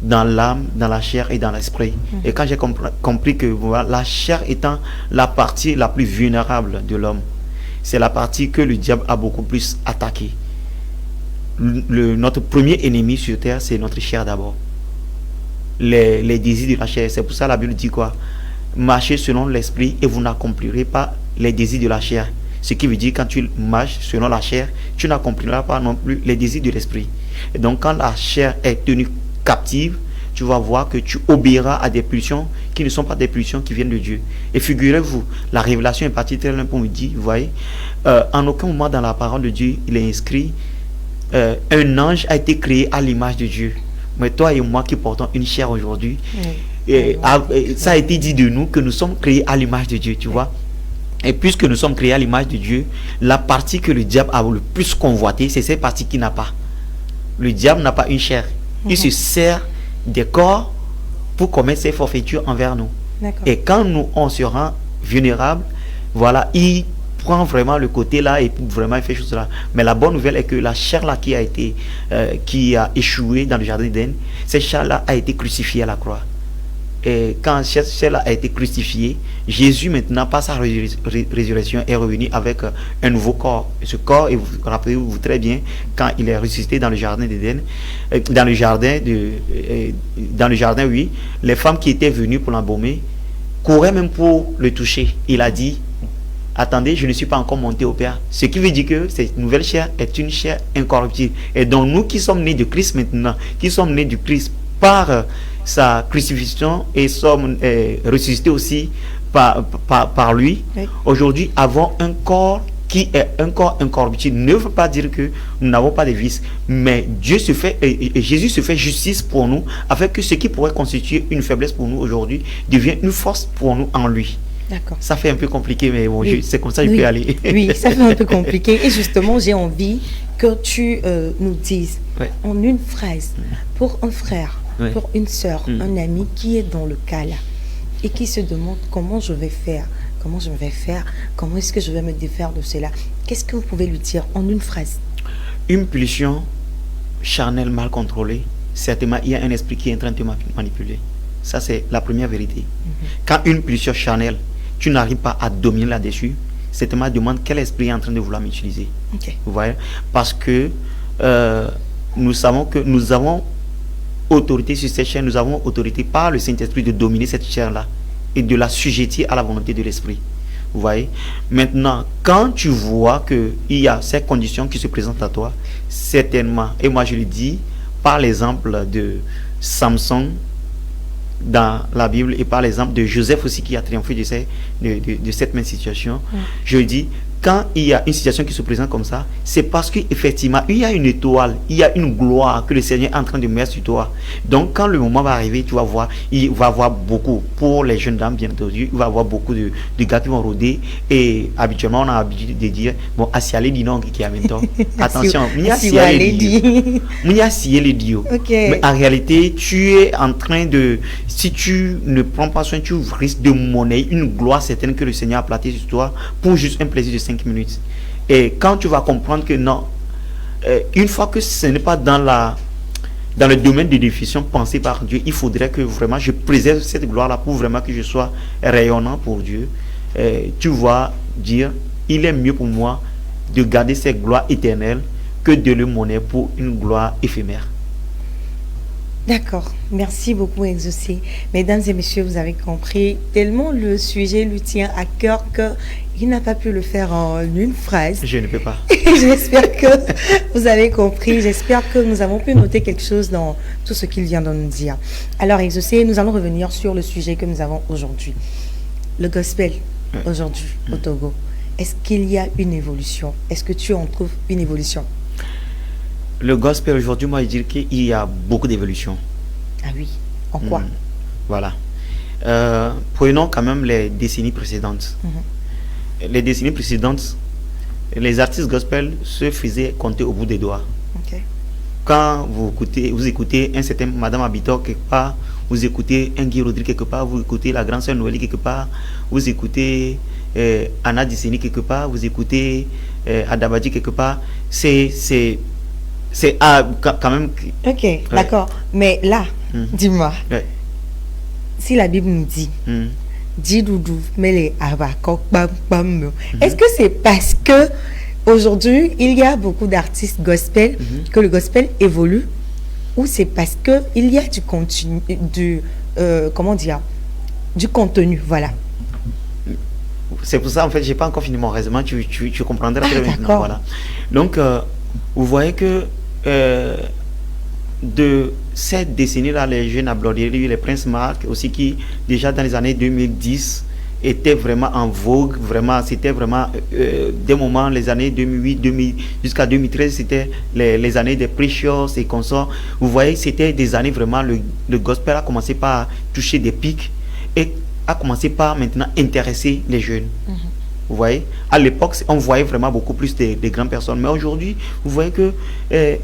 dans l'âme, dans la chair et dans l'esprit. Et quand j'ai compris que voilà, la chair étant la partie la plus vulnérable de l'homme, c'est la partie que le diable a beaucoup plus attaquée. Notre premier ennemi sur terre, c'est notre chair d'abord. Les désirs de la chair. C'est pour ça que la Bible dit quoi? Marchez selon l'esprit et vous n'accomplirez pas les désirs de la chair. Ce qui veut dire, quand tu marches selon la chair, tu n'accompliras pas non plus les désirs de l'esprit. Et donc, quand la chair est tenue captive, tu vas voir que tu obéiras à des pulsions qui ne sont pas des pulsions qui viennent de Dieu. Et figurez-vous, la révélation est partie très loin pour me dire, vous voyez, en aucun moment dans la parole de Dieu, il est inscrit un ange a été créé à l'image de Dieu. Mais toi et moi qui portons une chair aujourd'hui, ça a été dit de nous que nous sommes créés à l'image de Dieu, tu vois. Et puisque nous sommes créés à l'image de Dieu, la partie que le diable a le plus convoitée, c'est cette partie qui n'a pas. Le diable n'a pas une chair. Il se sert des corps pour commettre ses forfaitures envers nous. Et quand nous, on se rend vulnérable, voilà, il prend vraiment le côté là et vraiment il fait chose là. Mais la bonne nouvelle est que la chair là qui a échoué dans le jardin d'Éden, cette chair là a été crucifiée à la croix. Et quand cette chair a été crucifiée, Jésus maintenant, par sa résurrection, est revenu avec un nouveau corps. Et ce corps, et vous rappelez-vous très bien, quand il est ressuscité dans le jardin d'Éden, dans le jardin, oui, les femmes qui étaient venues pour l'embaumer couraient même pour le toucher. Il a dit, attendez, je ne suis pas encore monté au Père. Ce qui veut dire que cette nouvelle chair est une chair incorruptible. Et donc nous qui sommes nés de Christ maintenant, qui sommes nés du Christ par sa crucifixion et sommes ressuscités aussi par lui, aujourd'hui avons un corps qui est un corps incorruptible. Ne veut pas dire que nous n'avons pas de vices, mais Jésus se fait justice pour nous, afin que ce qui pourrait constituer une faiblesse pour nous aujourd'hui devienne une force pour nous en lui. D'accord. Ça fait un peu compliqué, mais bon, c'est comme ça que je peux aller. Oui, ça fait un peu compliqué. Et justement, j'ai envie que tu nous dises en une phrase, pour un frère, pour une soeur, un ami qui est dans le cas là et qui se demande comment je vais faire, comment est-ce que je vais me défaire de cela. Qu'est-ce que vous pouvez lui dire en une phrase? Une pulsion charnelle mal contrôlée, certainement il y a un esprit qui est en train de te manipuler. Ça, c'est la première vérité. Quand une pulsion charnelle, tu n'arrives pas à dominer là-dessus, certainement demande quel esprit est en train de vouloir m'utiliser. Vous voyez? Parce que nous savons que nous avons autorité sur cette chair, nous avons autorité par le Saint-Esprit de dominer cette chair-là et de la sujetter à la volonté de l'Esprit. Vous voyez? Maintenant, quand tu vois qu'il y a ces conditions qui se présentent à toi, certainement, et moi je le dis, par l'exemple de Samson dans la Bible et par l'exemple de Joseph aussi qui a triomphé de cette même situation, je dis, quand il y a une situation qui se présente comme ça, c'est parce qu'effectivement, il y a une étoile, il y a une gloire que le Seigneur est en train de mettre sur toi. Donc, quand le moment va arriver, tu vas voir, il va y avoir beaucoup, pour les jeunes dames, bien entendu, il va y avoir beaucoup de gars qui vont rôder. Et habituellement, on a l'habitude de dire, bon, Asiale dit non, qui est en même temps. Attention, Asiale dit. Ok. Mais en réalité, tu es en train de, si tu ne prends pas soin, tu risques de monnaie une gloire certaine que le Seigneur a platée sur toi pour juste un plaisir de 5 minutes. Et quand tu vas comprendre que non, une fois que ce n'est pas dans le domaine de définition pensé par Dieu, il faudrait que vraiment je préserve cette gloire-là pour vraiment que je sois rayonnant pour Dieu. Tu vas dire, il est mieux pour moi de garder cette gloire éternelle que de le monnaie pour une gloire éphémère. D'accord, merci beaucoup Exaucé. Mesdames et messieurs, vous avez compris, tellement le sujet lui tient à cœur qu'il n'a pas pu le faire en une phrase. Je ne peux pas. J'espère que vous avez compris, j'espère que nous avons pu noter quelque chose dans tout ce qu'il vient de nous dire. Alors Exaucé, nous allons revenir sur le sujet que nous avons aujourd'hui. Le gospel, aujourd'hui, au Togo. Est-ce qu'il y a une évolution? Est-ce que tu en trouves une évolution? Le gospel aujourd'hui, moi je dirais qu'il y a beaucoup d'évolution. Ah oui, en quoi? Voilà. Prenons quand même les décennies précédentes. Les décennies précédentes, les artistes gospel se faisaient compter au bout des doigts. Ok. Quand vous écoutez un certain Madame Abitor quelque part, vous écoutez un Guy Rodrigue quelque part, vous écoutez la grande sœur Noélie quelque part, vous écoutez Anna Disseni quelque part, vous écoutez Adabadi quelque part, c'est quand même... Ok, d'accord. Mais là, dis-moi, si la Bible nous dit, Didoudou, mais les abakok, bam, bam, est-ce que c'est parce que aujourd'hui, il y a beaucoup d'artistes gospel, que le gospel évolue, ou c'est parce que il y a du contenu, comment dire, du contenu, voilà. C'est pour ça, en fait, j'ai pas encore fini mon raisonnement, tu comprendras très bien. Voilà. Donc, vous voyez que de cette décennie-là, les jeunes à Blondierie, les Prince Marc aussi, qui déjà dans les années 2010 étaient vraiment en vogue, vraiment, c'était vraiment des moments, les années 2008, jusqu'à 2013, c'était les années des Precious et consorts. Vous voyez, c'était des années vraiment, le gospel a commencé par toucher des pics et a commencé par maintenant intéresser les jeunes. Vous voyez, à l'époque, on voyait vraiment beaucoup plus des grandes personnes. Mais aujourd'hui, vous voyez que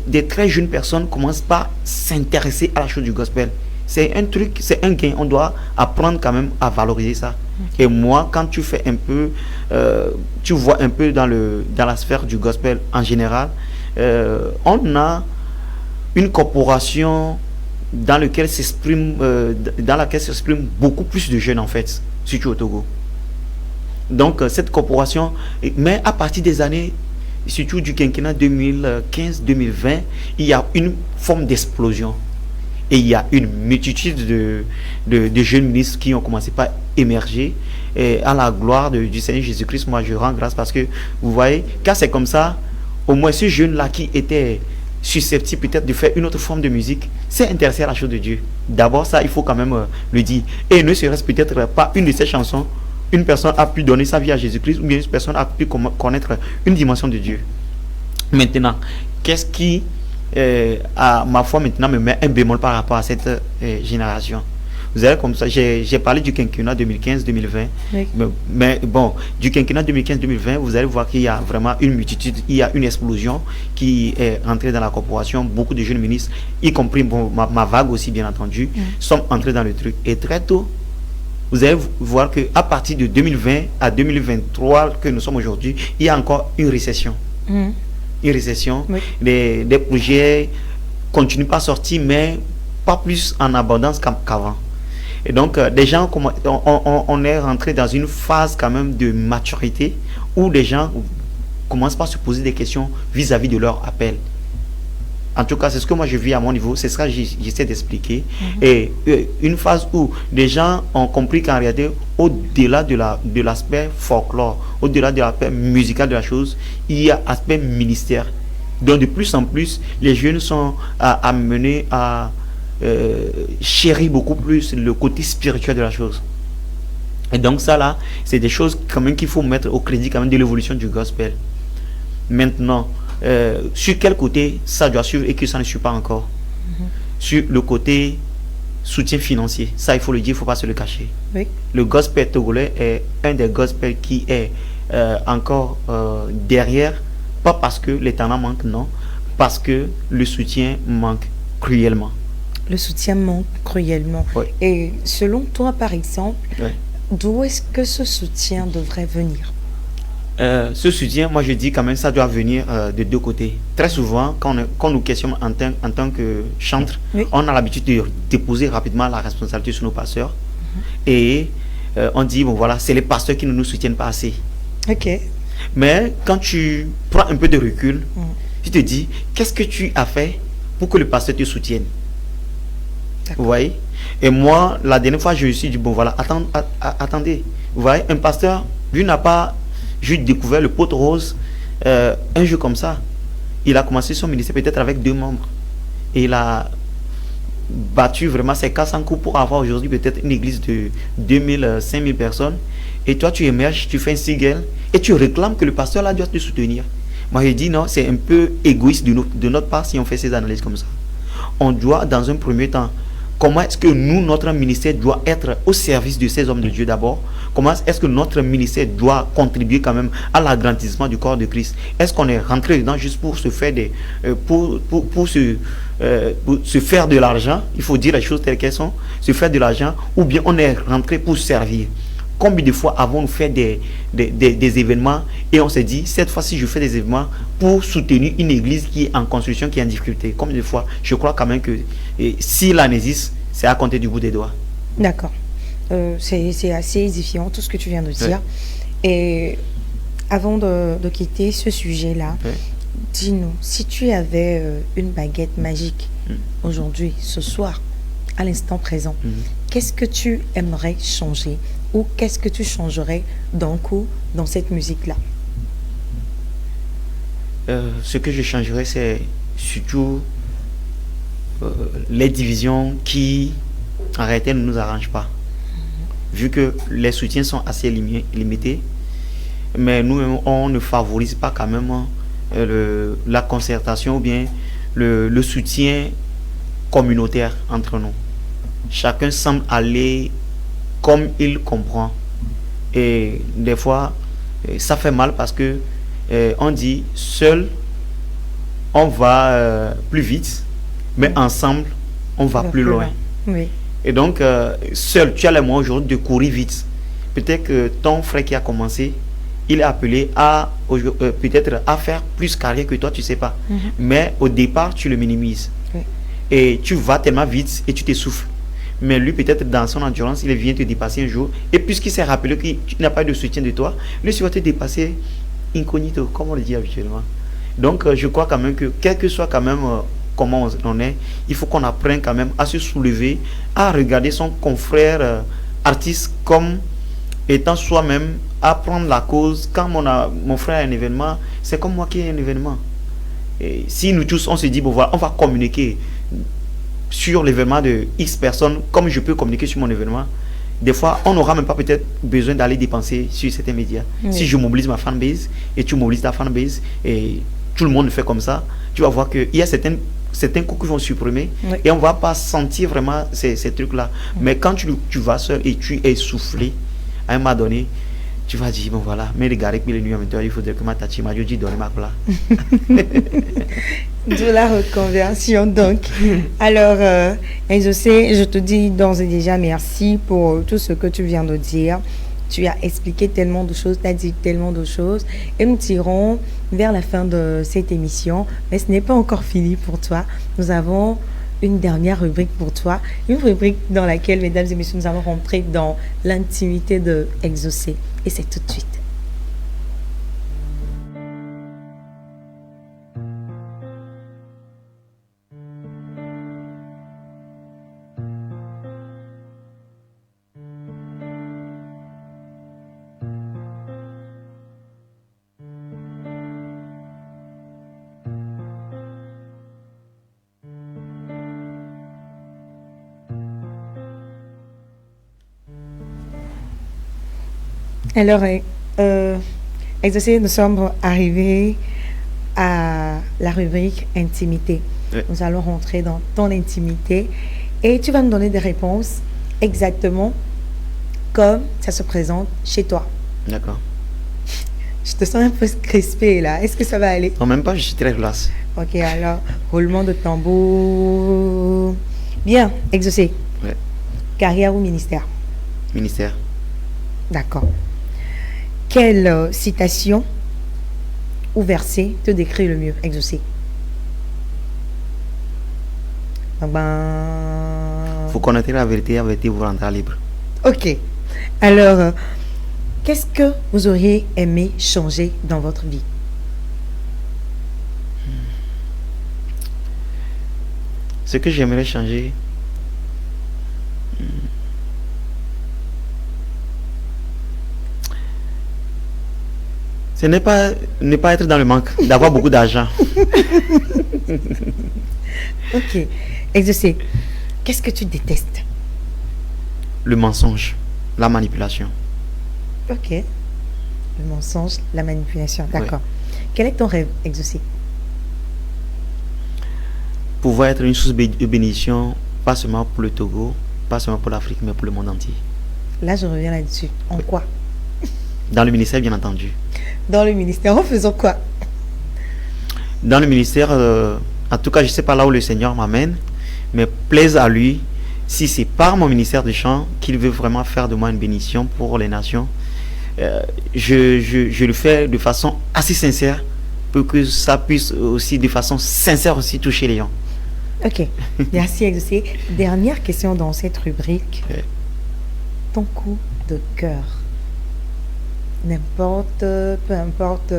des très jeunes personnes commencent par s'intéresser à la chose du gospel. C'est un truc, c'est un gain. On doit apprendre quand même à valoriser ça. Et moi, quand tu fais un peu, tu vois un peu dans la sphère du gospel en général, on a une corporation dans laquelle s'exprime beaucoup plus de jeunes en fait, surtout au Togo. Donc cette corporation, mais à partir des années, surtout du quinquennat 2015-2020, il y a une forme d'explosion. Et il y a une multitude de jeunes ministres qui ont commencé par émerger. Et à la gloire du Seigneur Jésus-Christ, moi je rends grâce parce que vous voyez, quand c'est comme ça, au moins ce jeune-là qui était susceptible peut-être de faire une autre forme de musique, s'est intéressé à la chose de Dieu. D'abord ça, il faut quand même le dire. Et ne serait-ce peut-être pas une de ces chansons, une personne a pu donner sa vie à Jésus-Christ, ou bien une personne a pu connaître une dimension de Dieu. Maintenant, qu'est-ce qui, à ma foi, maintenant me met un bémol par rapport à cette génération? Vous avez comme ça, j'ai parlé du quinquennat 2015-2020, oui. Mais bon, du quinquennat 2015-2020, vous allez voir qu'il y a vraiment une multitude, il y a une explosion qui est entrée dans la corporation. Beaucoup de jeunes ministres, y compris ma vague aussi, bien entendu, sont entrés dans le truc. Et très tôt, vous allez voir qu'à partir de 2020 à 2023 que nous sommes aujourd'hui, il y a encore une récession. Une récession. Oui. Les projets continuent pas à sortir, mais pas plus en abondance qu'avant. Et donc, des gens, on est rentré dans une phase quand même de maturité où les gens commencent par se poser des questions vis-à-vis de leur appel. En tout cas, c'est ce que moi je vis à mon niveau, c'est ce que j'essaie d'expliquer. Et une phase où les gens ont compris qu'en réalité, au-delà de l'aspect folklore, au-delà de l'aspect musical de la chose, il y a l'aspect ministère. Donc de plus en plus, les jeunes sont amenés à chérir beaucoup plus le côté spirituel de la chose. Et donc ça là, c'est des choses quand même qu'il faut mettre au crédit quand même de l'évolution du gospel. Maintenant, sur quel côté ça doit suivre et que ça ne suit pas encore? Sur le côté soutien financier, ça il faut le dire, il ne faut pas se le cacher. Oui. Le gospel togolais est un des gospels qui est encore derrière, pas parce que les talents manquent, non, parce que le soutien manque cruellement. Le soutien manque cruellement. Oui. Et selon toi, par exemple, Oui. d'où est-ce que ce soutien devrait venir? Ce soutien, moi je dis quand même, ça doit venir de deux côtés. Très souvent, quand nous questionnons en tant que chantre, Oui. on a l'habitude de déposer rapidement la responsabilité sur nos pasteurs. Et on dit, bon voilà, c'est les pasteurs qui ne nous soutiennent pas assez. Ok. Mais quand tu prends un peu de recul, tu te dis, qu'est-ce que tu as fait pour que le pasteur te soutienne? Vous voyez? Et moi, la dernière fois, je me suis dit, bon voilà, attendez. Vous voyez, un pasteur, lui n'a pas juste découvert le pot rose un jour comme ça. Il a commencé son ministère peut-être avec 2 membres. Et il a battu vraiment ses 400 coups pour avoir aujourd'hui peut-être une église de 2000, 5000 personnes. Et toi, tu émerges, tu fais un single et tu réclames que le pasteur là doit te soutenir. Moi, je dis non, c'est un peu égoïste de notre part si on fait ces analyses comme ça. On doit, dans un premier temps, comment est-ce que nous, notre ministère doit être au service de ces hommes de Dieu d'abord? Comment est-ce que notre ministère doit contribuer quand même à l'agrandissement du corps de Christ? Est-ce qu'on est rentré dedans juste pour se faire pour se faire de l'argent? Il faut dire les choses telles qu'elles sont, se faire de l'argent, ou bien on est rentré pour servir? Combien de fois avons-nous fait des événements et on s'est dit, cette fois-ci, je fais des événements pour soutenir une église qui est en construction, qui est en difficulté? Combien de fois? Je crois quand même que si là n'existe, c'est à compter du bout des doigts. D'accord. C'est assez édifiant tout ce que tu viens de dire. Oui. Et avant de quitter ce sujet-là, Oui. dis-nous, si tu avais une baguette magique aujourd'hui, ce soir, à l'instant présent, qu'est-ce que tu aimerais changer ou qu'est-ce que tu changerais d'un coup dans cette musique-là? Ce que je changerais, c'est surtout les divisions qui, en réalité, ne nous arrangent pas. Vu que les soutiens sont assez limités, mais nous, on ne favorise pas quand même la concertation ou bien le soutien communautaire entre nous. Chacun semble aller comme il comprend. Et des fois, ça fait mal parce que on dit seul, on va plus vite, mais ensemble, on va plus loin. Oui. Et donc, seul, tu as les moyens aujourd'hui de courir vite. Peut-être que ton frère qui a commencé, il est appelé à peut-être à faire plus carrière que toi, tu ne sais pas. Mais au départ, tu le minimises. Oui. Et tu vas tellement vite et tu t'essouffles. Mais lui, peut-être dans son endurance, il vient te dépasser un jour. Et puisqu'il s'est rappelé qu'il n'a pas de soutien de toi, lui, il va te dépasser incognito, comme on le dit habituellement. Donc, je crois quand même que, quel que soit quand même comment on est, il faut qu'on apprenne quand même à se soulever, à regarder son confrère artiste comme étant soi-même, à prendre la cause. Quand mon frère a un événement, c'est comme moi qui ai un événement. Et si nous tous, on se dit, bon voilà, on va communiquer sur l'événement de X personnes, comme je peux communiquer sur mon événement, des fois, on n'aura même pas peut-être besoin d'aller dépenser sur certains médias. Oui. Si je mobilise ma fanbase et tu mobilises ta fanbase et tout le monde le fait comme ça, tu vas voir qu'il y a certains coups qui vont supprimer, oui, et on ne va pas sentir vraiment ces trucs-là. Oui. Mais quand tu vas seul et tu es essoufflé, à un moment donné, tu vas dire, bon voilà, mais les gars, il faudrait que ma tati m'a dit, donne ma plat. De la reconversion, donc. Alors, je te dis d'ores et déjà merci pour tout ce que tu viens de dire. Tu as expliqué tellement de choses, tu as dit tellement de choses. Et nous tirons vers la fin de cette émission. Mais ce n'est pas encore fini pour toi. Nous avons une dernière rubrique pour toi. Une rubrique dans laquelle, mesdames et messieurs, nous allons rentrer dans l'intimité de Exaucé. Et c'est tout de suite. Alors, Exaucé, nous sommes arrivés à la rubrique intimité. Oui. Nous allons rentrer dans ton intimité et tu vas nous donner des réponses exactement comme ça se présente chez toi. D'accord. Je te sens un peu crispé là. Est-ce que ça va aller? Non, même pas, je suis très relax. Ok, alors, roulement de tambour. Bien, Exaucé. Ouais. Carrière ou ministère? Ministère. D'accord. Quelle citation ou verset te décrit le mieux, Exaucé? Faut connaître la vérité vous rendra libre. Ok. Alors, qu'est-ce que vous auriez aimé changer dans votre vie? Ce que j'aimerais changer, ce n'est pas ne pas être dans le manque, d'avoir beaucoup d'argent. Ok. Exaucé, qu'est-ce que tu détestes? Le mensonge, la manipulation. Ok. Le mensonge, la manipulation. D'accord. Quel est ton rêve, Exaucé? Pouvoir être une source de bénédiction, pas seulement pour le Togo, pas seulement pour l'Afrique, mais pour le monde entier. Là, je reviens là-dessus. En quoi? Dans le ministère, bien entendu. Dans le ministère, en faisant quoi? Dans le ministère, en tout cas, je ne sais pas là où le Seigneur m'amène, mais plaise à lui, si c'est par mon ministère de chant qu'il veut vraiment faire de moi une bénédiction pour les nations, je le fais de façon assez sincère pour que ça puisse aussi de façon sincère aussi toucher les gens. Ok, merci Exaucé. Dernière question dans cette rubrique. Ouais. Ton coup de cœur. Peu importe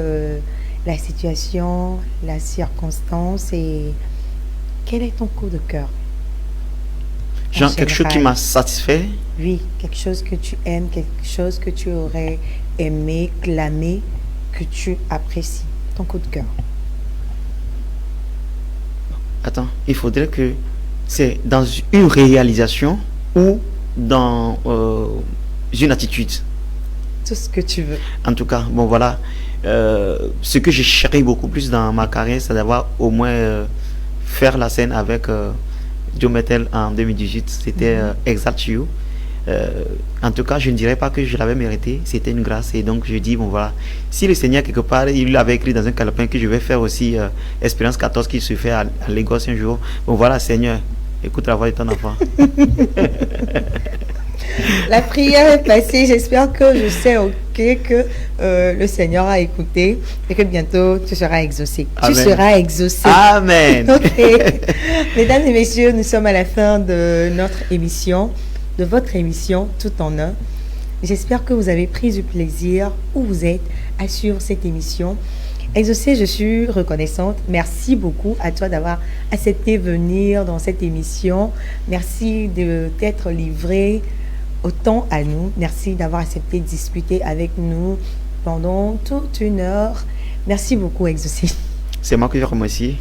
la situation, la circonstance, et quel est ton coup de cœur? Genre quelque chose qui général. m'a satisfait. Oui, quelque chose que tu aimes, quelque chose que tu aurais aimé, clamé, que tu apprécies. Ton coup de cœur. Attends, il faudrait que c'est dans une réalisation ou dans une attitude. Tout ce que tu veux. En tout cas, bon voilà, ce que je cherche beaucoup plus dans ma carrière, c'est d'avoir au moins faire la scène avec Joe Mettel en 2018. C'était Exact You. En tout cas, je ne dirais pas que je l'avais mérité, c'était une grâce. Et donc je dis, bon voilà, si le Seigneur quelque part, il l'avait écrit dans un calepin que je vais faire aussi Espérance 14 qui se fait à Lagos un jour. Bon voilà, Seigneur, écoute la voix de ton enfant. La prière est passée. J'espère que je sais que le Seigneur a écouté et que bientôt tu seras exaucé. Amen. Tu seras exaucé. Amen. Ok. Mesdames et messieurs, nous sommes à la fin de notre émission, de votre émission Tout en un. J'espère que vous avez pris du plaisir où vous êtes à suivre cette émission. Exaucé, je suis reconnaissante. Merci beaucoup à toi d'avoir accepté de venir dans cette émission. Merci de t'être livré autant à nous. Merci d'avoir accepté de discuter avec nous pendant toute une heure. Merci beaucoup, Exaucé. C'est moi qui vous remercie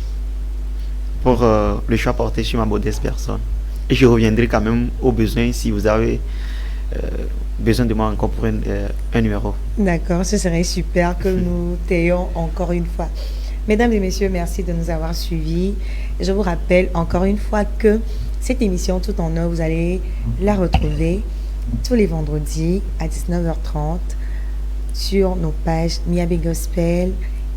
pour le choix porté sur ma modeste personne. Et je reviendrai quand même au besoin si vous avez besoin de moi encore pour un numéro. D'accord, ce serait super que nous t'ayons encore une fois. Mesdames et messieurs, merci de nous avoir suivis. Je vous rappelle encore une fois que cette émission Tout en un, vous allez la retrouver tous les vendredis à 19h30 sur nos pages Miabe Gospel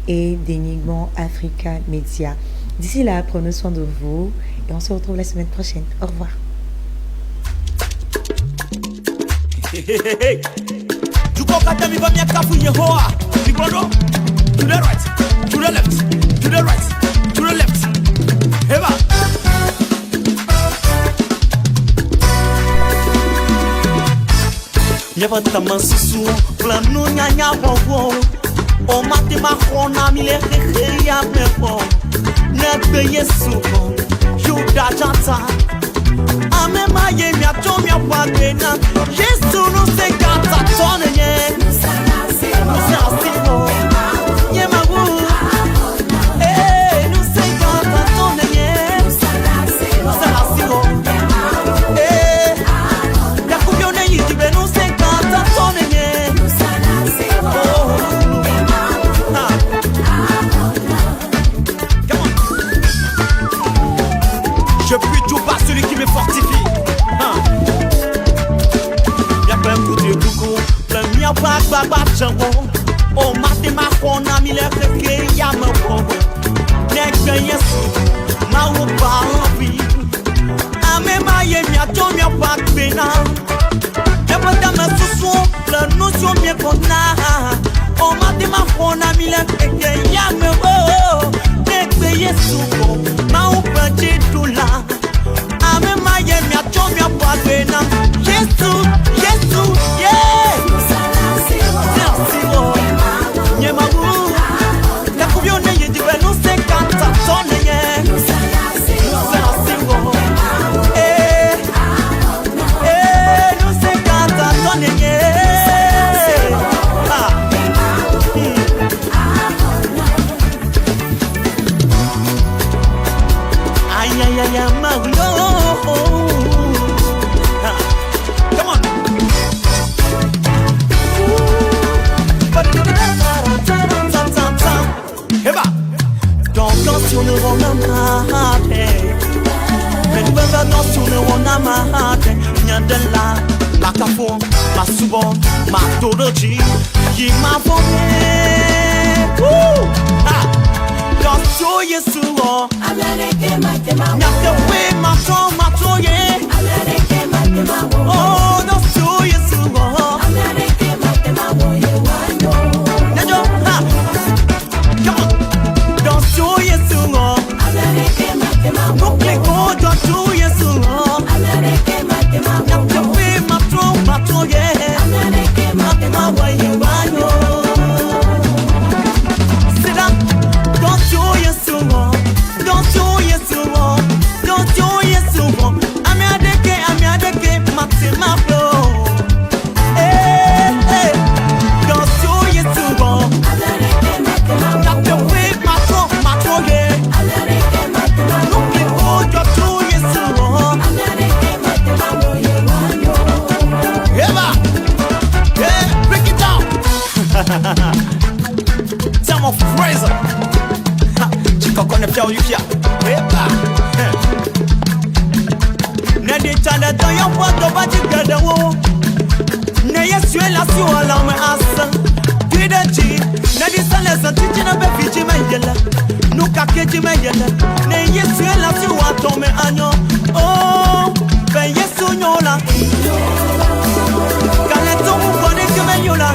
et d'Enigma Africa Media. D'ici là, prenez soin de vous et on se retrouve la semaine prochaine. Au revoir. You go cut them even make up with your hoa. You go to the right, to the left, to the right, to the left. Eva. Never taman sisu, plano nyanya bobo. O mate ma khona mi le khe ya bebo. Na be yesu ko, you da jata. Ame ma ye mi ato mi apagena. Yesu no se gata tone nye. No se asimo. Ye ma wu. Eh, no se gata tone nye. No se asimo. Eh, ya kubyo ne yitibe no se gata tone nye. yesu ma wo ba obi ame ma ye mi ato mi apa gbena e bota ma susu la no so mi kona o ma de ma fona mi le keke ya me o ne pe yesu ko ma wo pa je dula ame ma ye mi ato mi apa gbena yesu yesu yeah nye ma wo la kubyo ne ye di be no se kanta ton ye Come on. Danse una mate, venga danse una mate, nyandela, la capo, ma subo, ma toroji, yi ma fome. Danse yesuo, nyake we ma toye. Oh, danse yesuo. Nejo, ha, come on. Danse yesuo, nuke go danse yesuo. Nyake we ma toye. Ma wa ye wa yo. Sit down, danse yesuo, danse yesuo, danse yesuo. Ami adeke, mate ma flow. Danse yesuo. Nyake we ma toye. Nuke go danse yesuo. Eva, yeah, break it down. Time of praise. Chico kone pia uyukia. Eva. Nedi chanda do yo foto ba jigada wo. Ne yesu la si wala me asa. Gidaji, nedi sale sa tichina be fiji me yela. Nuka keji me yela. Ne yesu la si wato me anyo. Oh, be yesu nyola. Kale to mu kone ke me nyola.